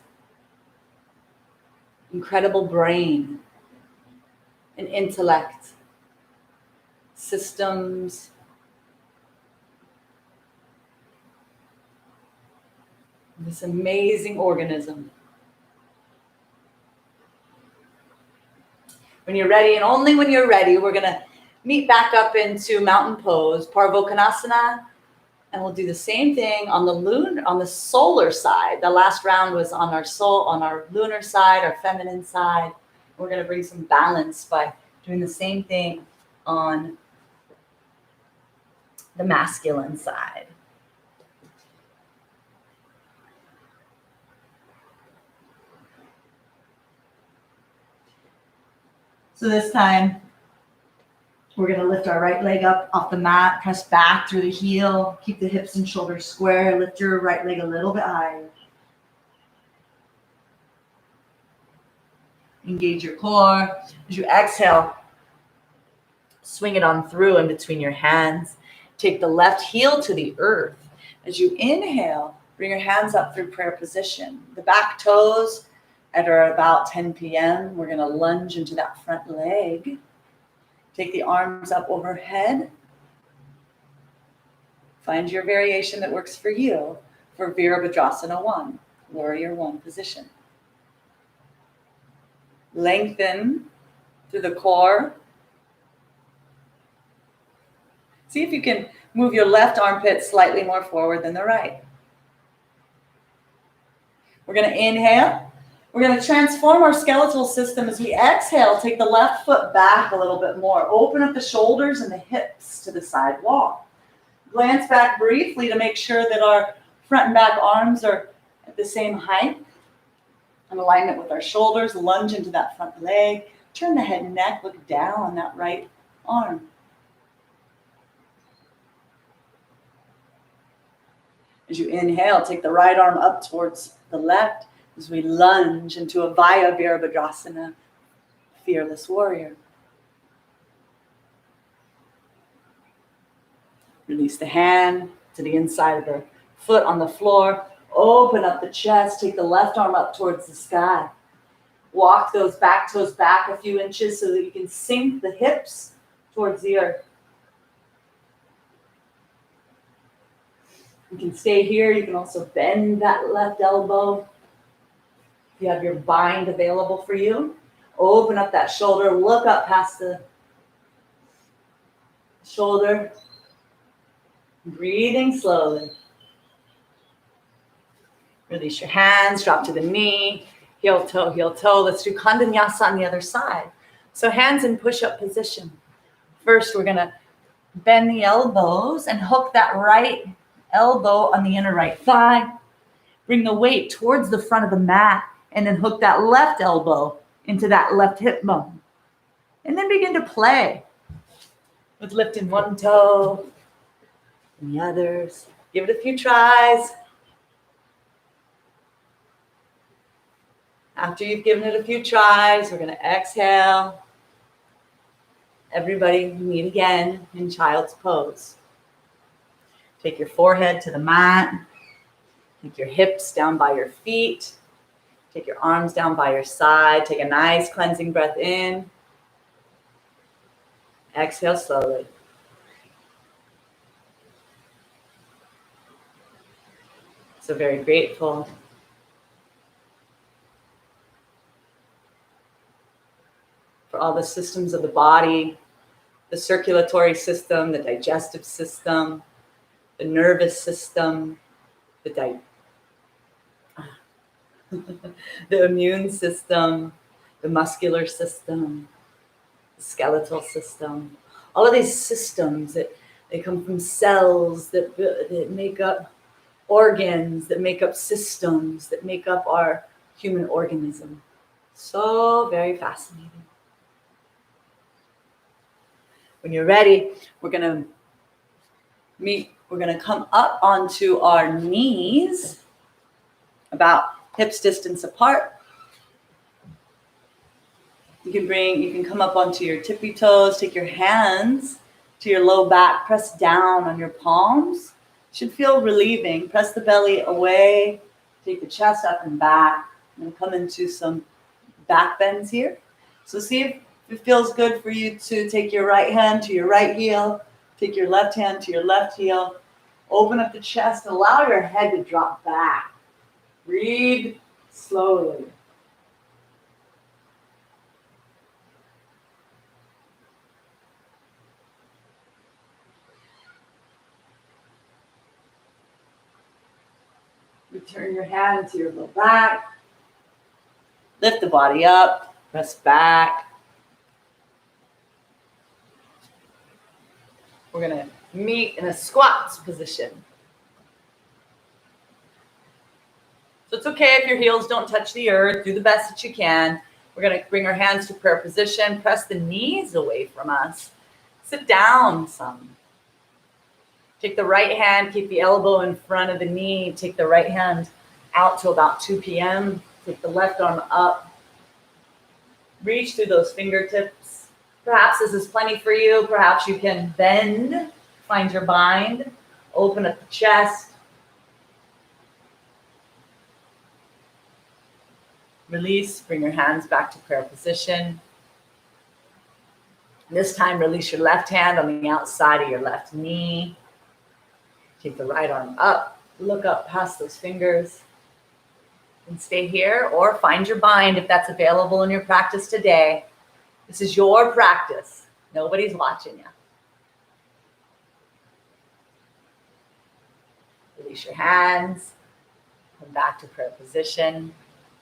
incredible brain and intellect, systems, this amazing organism. When you're ready, and only when you're ready, we're going to meet back up into mountain pose, Parvokonasana, and we'll do the same thing on the solar side. The last round was on our lunar side, our feminine side. We're going to bring some balance by doing the same thing on the masculine side. So this time, we're going to lift our right leg up off the mat, press back through the heel, keep the hips and shoulders square, lift your right leg a little bit higher. Engage your core. As you exhale, swing it on through in between your hands. Take the left heel to the earth. As you inhale, bring your hands up through prayer position. The back toes at about 10 p.m., we're going to lunge into that front leg. Take the arms up overhead. Find your variation that works for you for Virabhadrasana 1, Warrior 1 position. Lengthen through the core. See if you can move your left armpit slightly more forward than the right. We're going to inhale. We're going to transform our skeletal system as we exhale. Take the left foot back a little bit more. Open up the shoulders and the hips to the side wall. Glance back briefly to make sure that our front and back arms are at the same height. In alignment with our shoulders, lunge into that front leg. Turn the head and neck, look down on that right arm. As you inhale, take the right arm up towards the left as we lunge into a Vaya Virabhadrasana, Fearless Warrior. Release the hand to the inside of the foot on the floor. Open up the chest. Take the left arm up towards the sky. Walk those back toes back a few inches so that you can sink the hips towards the earth. You can stay here. You can also bend that left elbow. If you have your bind available for you, open up that shoulder. Look up past the shoulder. Breathing slowly. Release your hands, drop to the knee, heel toe, heel toe. Let's do Kandanyasa on the other side. So hands in push-up position. First, we're going to bend the elbows and hook that right elbow on the inner right thigh. Bring the weight towards the front of the mat and then hook that left elbow into that left hip bone. And then begin to play with lifting one toe and the others. Give it a few tries. After you've given it a few tries, we're going to exhale. Everybody meet again in child's pose. Take your forehead to the mat. Take your hips down by your feet. Take your arms down by your side. Take a nice cleansing breath in. Exhale slowly. So very grateful. For all the systems of the body, the circulatory system, the digestive system, the nervous system, the immune system, the muscular system, the skeletal system. All of these systems that they come from cells that make up organs, that make up systems, that make up our human organism. So very fascinating. When you're ready, we're going to come up onto our knees, about hips distance apart. You can come up onto your tippy toes, take your hands to your low back, press down on your palms. Should feel relieving. Press the belly away, take the chest up and back. I'm going to come into some back bends here. So see if it feels good for you to take your right hand to your right heel, take your left hand to your left heel, open up the chest, and allow your head to drop back. Breathe slowly. Return your hand to your low back. Lift the body up, press back. We're going to meet in a squats position. So it's okay if your heels don't touch the earth. Do the best that you can. We're going to bring our hands to prayer position. Press the knees away from us. Sit down some. Take the right hand, keep the elbow in front of the knee. Take the right hand out to about 2 p.m. Take the left arm up. Reach through those fingertips. Perhaps this is plenty for you. Perhaps you can bend, find your bind, open up the chest. Release, bring your hands back to prayer position. This time, release your left hand on the outside of your left knee. Take the right arm up, look up past those fingers. And stay here or find your bind if that's available in your practice today. This is your practice. Nobody's watching you. Release your hands. Come back to prayer position.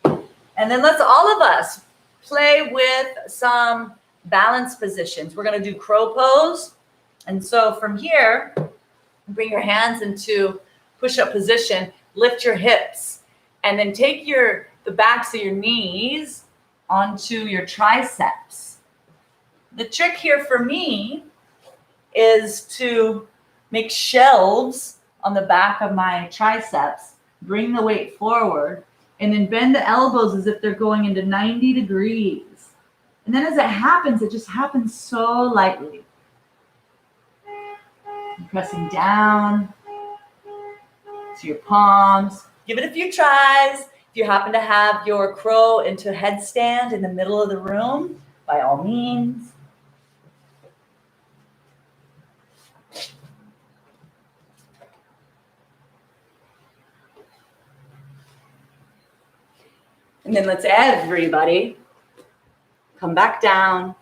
And then let's all of us play with some balance positions. We're going to do crow pose. And so from here, bring your hands into push-up position. Lift your hips. And then take the backs of your knees onto your triceps. The trick here for me is to make shelves on the back of my triceps, bring the weight forward, and then bend the elbows as if they're going into 90 degrees. And then as it happens, it just happens so lightly. I'm pressing down to your palms. Give it a few tries. If you happen to have your crow into headstand in the middle of the room, by all means. And then let's everybody come back down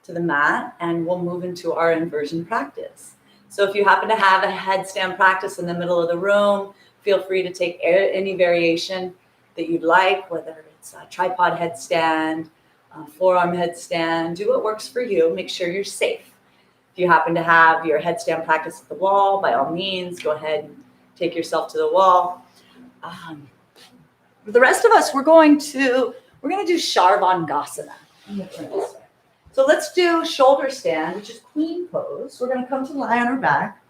to the mat and we'll move into our inversion practice. So if you happen to have a headstand practice in the middle of the room, feel free to take any variation that you'd like, whether it's a tripod headstand, a forearm headstand, do what works for you. Make sure you're safe. If you happen to have your headstand practice at the wall, by all means, go ahead and take yourself to the wall. For the rest of us, we're going to do Sharvangasana. So let's do shoulder stand, which is queen pose. We're going to come to lie on our back.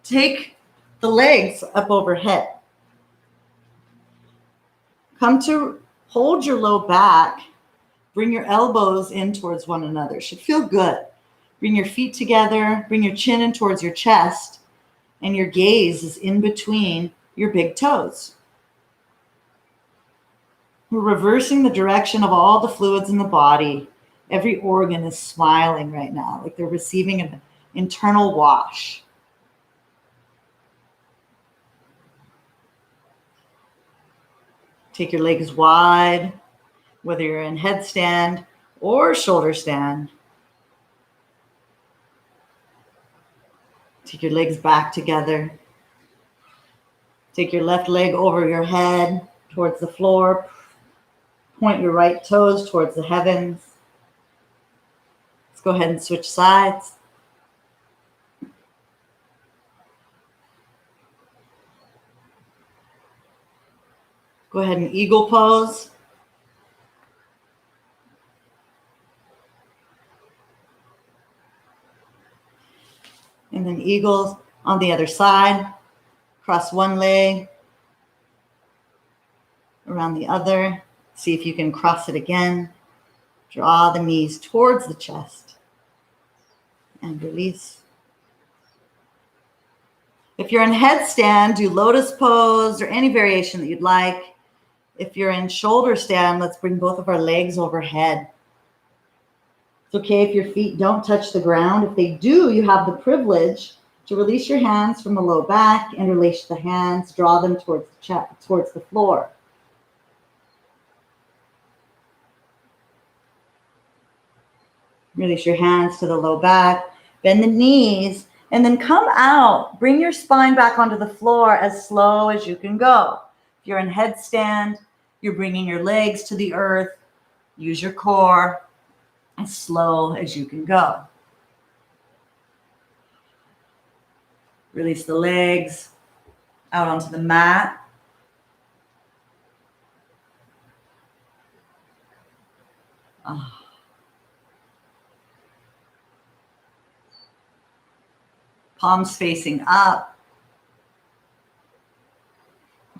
Take the legs up overhead. Come to hold your low back. Bring your elbows in towards one another. Should feel good. Bring your feet together. Bring your chin in towards your chest. And your gaze is in between your big toes. We're reversing the direction of all the fluids in the body. Every organ is smiling right now, like they're receiving an internal wash. Take your legs wide, whether you're in headstand or shoulder stand. Take your legs back together. Take your left leg over your head towards the floor. Point your right toes towards the heavens. Let's go ahead and switch sides. Go ahead and eagle pose. And then eagles on the other side. Cross one leg around the other. See if you can cross it again. Draw the knees towards the chest and release. If you're in headstand, do lotus pose or any variation that you'd like. If you're in shoulder stand, let's bring both of our legs overhead. It's okay if your feet don't touch the ground. If they do, you have the privilege to release your hands from the low back and release the hands, draw them towards the chest, towards the floor. Release your hands to the low back, bend the knees, and then come out. Bring your spine back onto the floor as slow as you can go. If you're in headstand, you're bringing your legs to the earth. Use your core as slow as you can go. Release the legs out onto the mat. Palms facing up.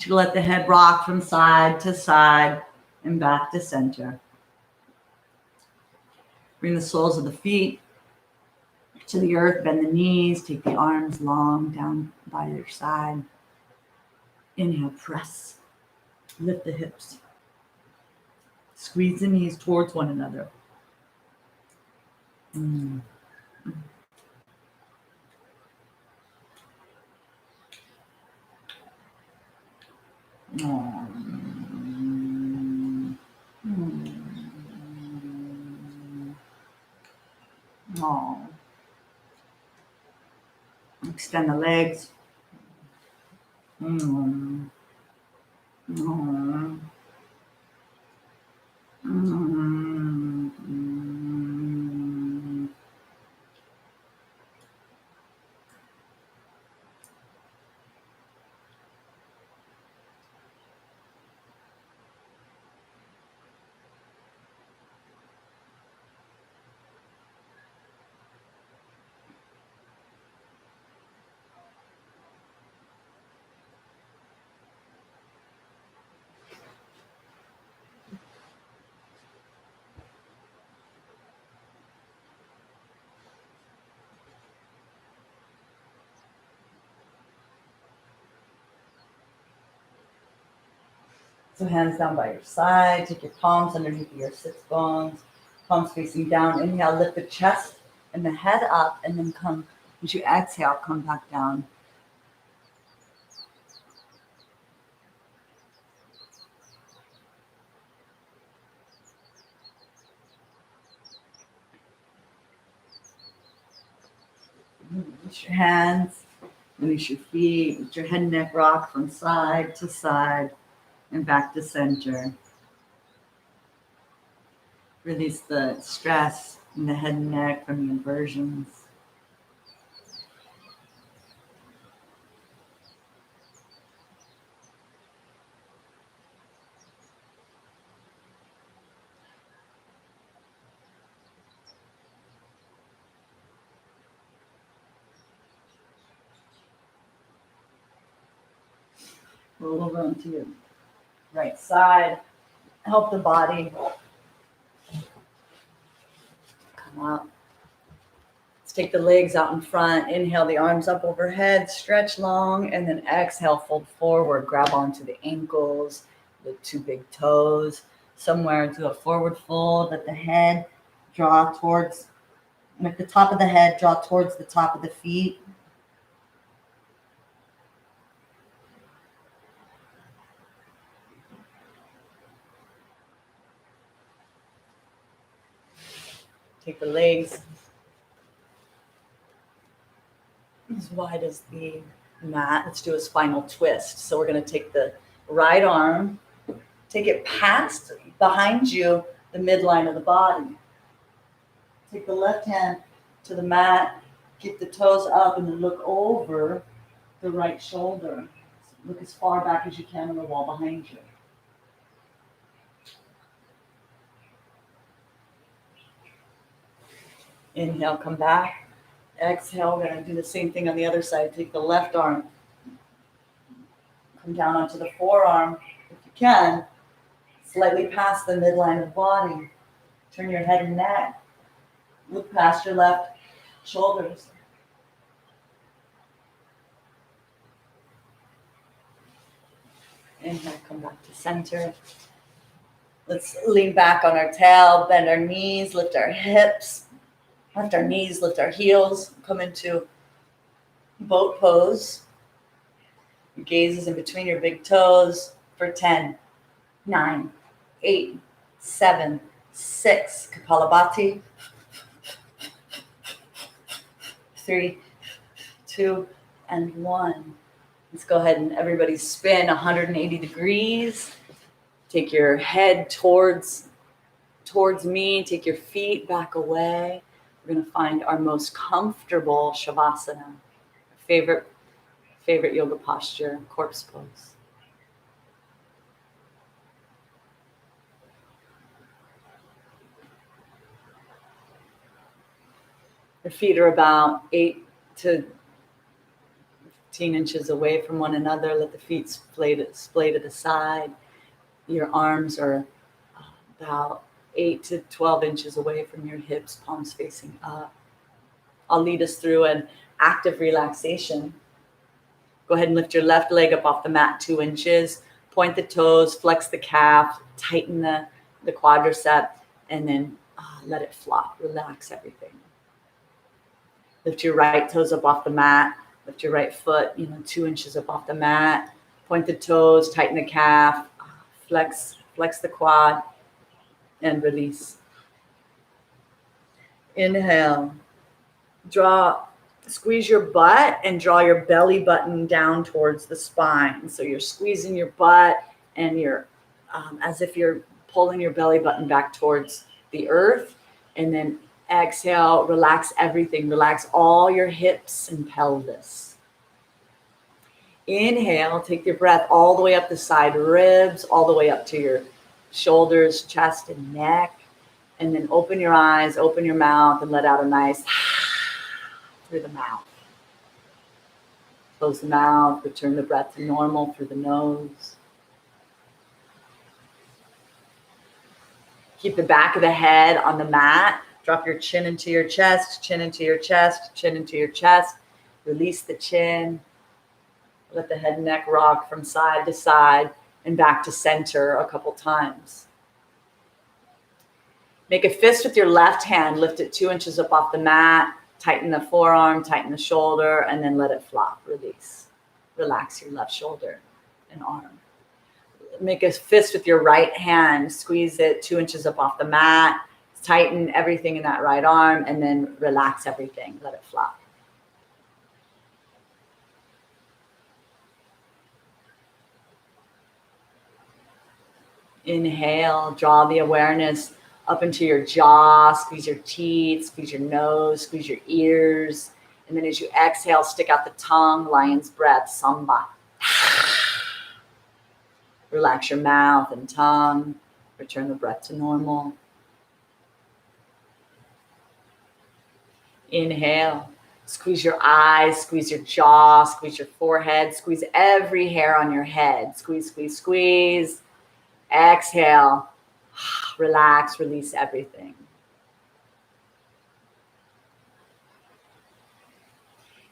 To let the head rock from side to side and back to center. Bring the soles of the feet to the earth, bend the knees, take the arms long down by your side. Inhale, press, lift the hips. Squeeze the knees towards one another. Extend the legs. So hands down by your side. Take your palms underneath your sits bones. Palms facing down. Inhale, lift the chest and the head up, and then come, as you exhale, come back down. Release your hands, release your feet. Let your head and neck rock from side to side and back to center. Release the stress in the head and neck from the inversions. Roll over onto your right side. Help the body come up. Let's take the legs out in front. Inhale, the arms up overhead, stretch long, and then exhale, fold forward. Grab onto the ankles, the two big toes, somewhere into a forward fold. Let the head draw towards, with the top of the head, draw towards the top of the feet. Take the legs as wide as the mat. Let's do a spinal twist. So we're going to take the right arm, take it past behind you, the midline of the body. Take the left hand to the mat, keep the toes up, and then look over the right shoulder. Look as far back as you can on the wall behind you. Inhale, come back. Exhale, we're going to do the same thing on the other side. Take the left arm, come down onto the forearm, if you can, slightly past the midline of the body. Turn your head and neck. Look past your left shoulders. Inhale, come back to center. Let's lean back on our tail, bend our knees, lift our hips, lift our knees, lift our heels, come into boat pose. Your gaze is in between your big toes for 10, 9, 8, 7, 6. Kapalabhati. 3, 2, and 1. Let's go ahead and everybody spin 180 degrees. Take your head towards me. Take your feet back away. We're going to find our most comfortable shavasana. Favorite yoga posture, corpse pose. Your feet are about 8 to 15 inches away from one another. Let the feet splay to the side. Your arms are about 8 to 12 inches away from your hips, palms facing up. I'll lead us through an active relaxation. Go ahead and lift your left leg up off the mat 2 inches. Point the toes, flex the calf, tighten the quadricep, and then let it flop. Relax everything. Lift your right toes up off the mat. Lift your right foot, 2 inches up off the mat. Point the toes, tighten the calf, flex the quad, and release. Inhale. Squeeze your butt and draw your belly button down towards the spine. So you're squeezing your butt and you're as if you're pulling your belly button back towards the earth. And then exhale, relax everything. Relax all your hips and pelvis. Inhale, take your breath all the way up the side ribs, all the way up to your shoulders, chest, and neck. And then open your eyes, open your mouth, and let out a nice through the mouth. Close the mouth, return the breath to normal through the nose. Keep the back of the head on the mat. Drop your chin into your chest, chin into your chest, chin into your chest. Release the chin. Let the head and neck rock from side to side and back to center a couple times. Make a fist with your left hand. Lift it 2 inches up off the mat. Tighten the forearm, tighten the shoulder, and then let it flop. Release. Relax your left shoulder and arm. Make a fist with your right hand. Squeeze it 2 inches up off the mat. Tighten everything in that right arm, and then relax everything. Let it flop. Inhale, draw the awareness up into your jaw, squeeze your teeth, squeeze your nose, squeeze your ears. And then as you exhale, stick out the tongue, lion's breath, samba. Relax your mouth and tongue. Return the breath to normal. Inhale, squeeze your eyes, squeeze your jaw, squeeze your forehead, squeeze every hair on your head. Squeeze, squeeze, squeeze. Exhale, relax, release everything.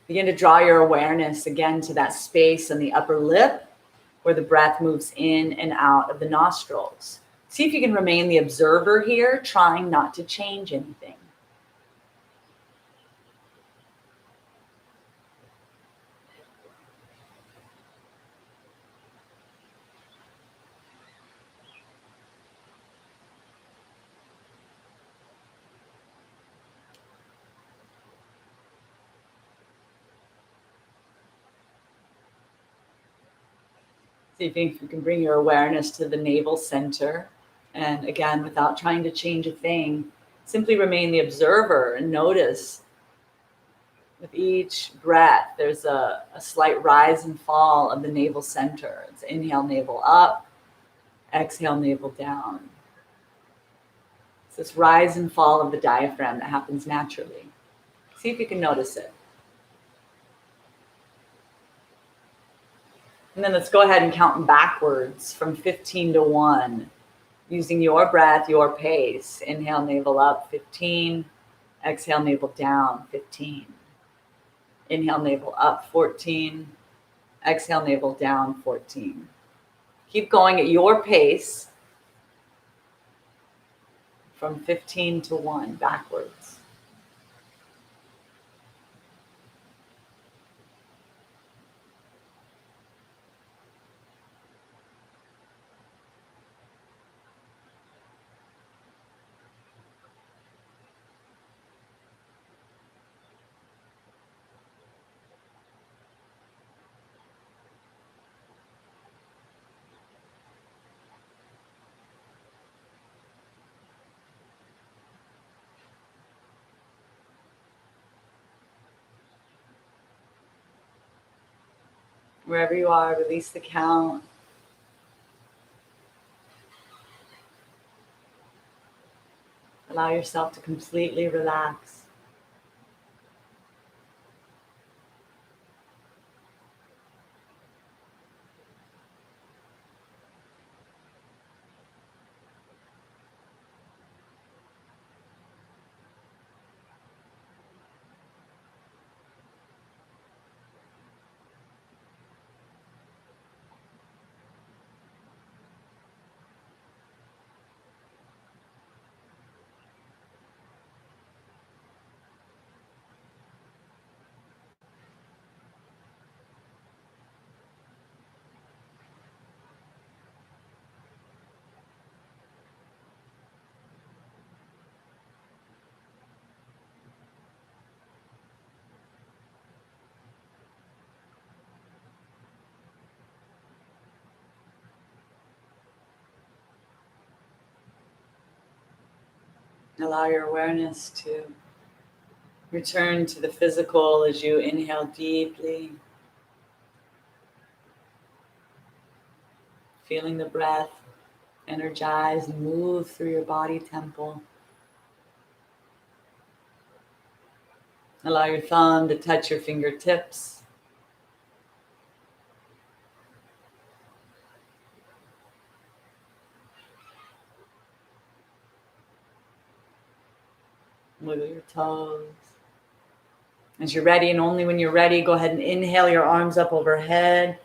Begin to draw your awareness again to that space in the upper lip where the breath moves in and out of the nostrils. See if you can remain the observer here, trying not to change anything. See if you can bring your awareness to the navel center. And again, without trying to change a thing, simply remain the observer and notice with each breath, there's a slight rise and fall of the navel center. It's inhale, navel up, exhale, navel down. It's this rise and fall of the diaphragm that happens naturally. See if you can notice it. And then let's go ahead and count backwards from 15 to 1, using your breath, your pace. Inhale, navel up, 15. Exhale, navel down, 15. Inhale, navel up, 14. Exhale, navel down, 14. Keep going at your pace from 15 to 1, backwards. Wherever you are, release the count. Allow yourself to completely relax. Allow your awareness to return to the physical as you inhale deeply, feeling the breath energize and move through your body temple. Allow your thumb to touch your fingertips. Wiggle your toes. As you're ready, and only when you're ready, go ahead and inhale your arms up overhead.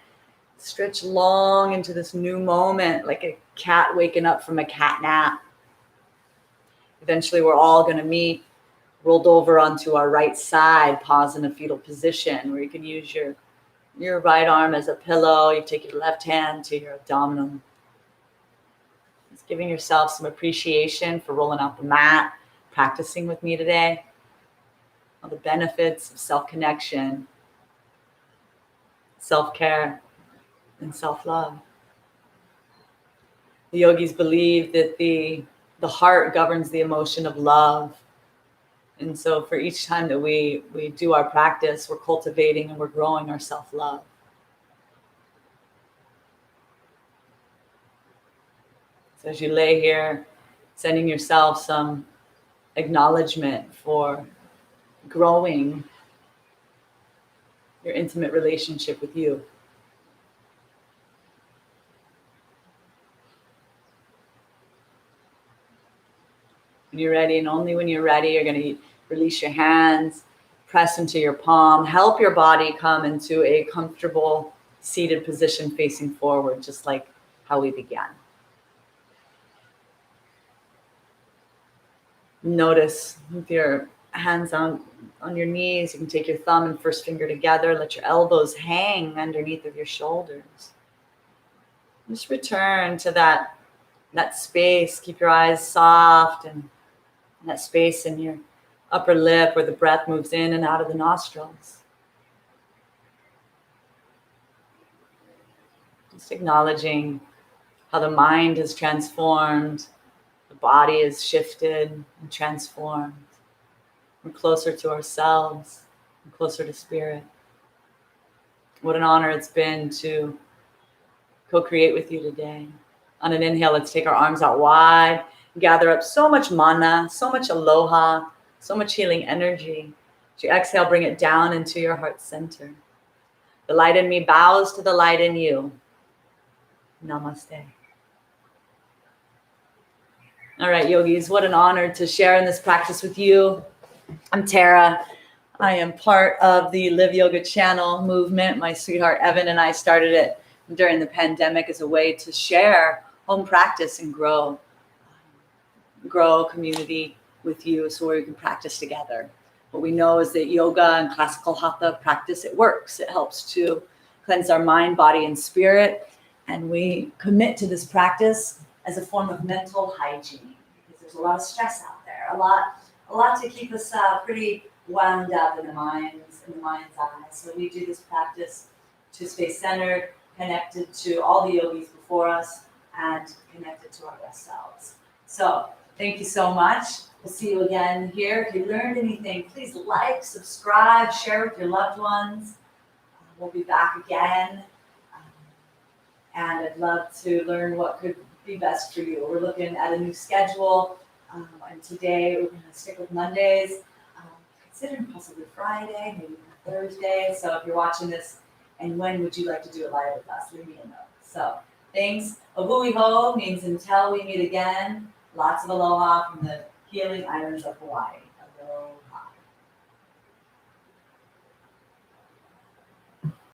Stretch long into this new moment, like a cat waking up from a cat nap. Eventually, we're all going to meet rolled over onto our right side, pause in a fetal position, where you can use your right arm as a pillow. You take your left hand to your abdominal. Just giving yourself some appreciation for rolling out the mat, practicing with me today. All the benefits of self-connection, self-care, and self-love. The yogis believe that the heart governs the emotion of love. And so for each time that we do our practice, we're cultivating and we're growing our self-love. So as you lay here, sending yourself some acknowledgement for growing your intimate relationship with you. When you're ready, and only when you're ready, you're going to release your hands, press into your palm, help your body come into a comfortable seated position facing forward, just like how we began. Notice with your hands on your knees, you can take your thumb and first finger together, let your elbows hang underneath of your shoulders. Just return to that space. Keep your eyes soft and that space in your upper lip where the breath moves in and out of the nostrils. Just acknowledging how the mind has transformed, the body is shifted and transformed. We're closer to ourselves and closer to spirit. What an honor it's been to co-create with you today. On an inhale, let's take our arms out wide, gather up so much mana, so much aloha, so much healing energy. As you exhale, bring it down into your heart center. The light in me bows to the light in you. Namaste. All right, yogis, what an honor to share in this practice with you. I'm Terra. I am part of the Live Yoga channel movement. My sweetheart Evan and I started it during the pandemic as a way to share home practice and grow community with you so we can practice together. What we know is that yoga and classical hatha practice, it works. It helps to cleanse our mind, body, and spirit. And we commit to this practice as a form of mental hygiene because there's a lot of stress out there, a lot to keep us pretty wound up in the mind's eye. So we do this practice to stay centered, connected to all the yogis before us, and connected to our best selves. So thank you so much. We'll see you again here. If you learned anything, please like, subscribe, share with your loved ones. We'll be back again. And I'd love to learn what could be best for you. We're looking at a new schedule. And today we're going to stick with Mondays. Considering possibly Friday, maybe Thursday. So if you're watching this, and when would you like to do it live with us? Leave me a note. So thanks. Ohui ho means until we meet again. Lots of aloha from the healing islands of Hawaii. Aloha.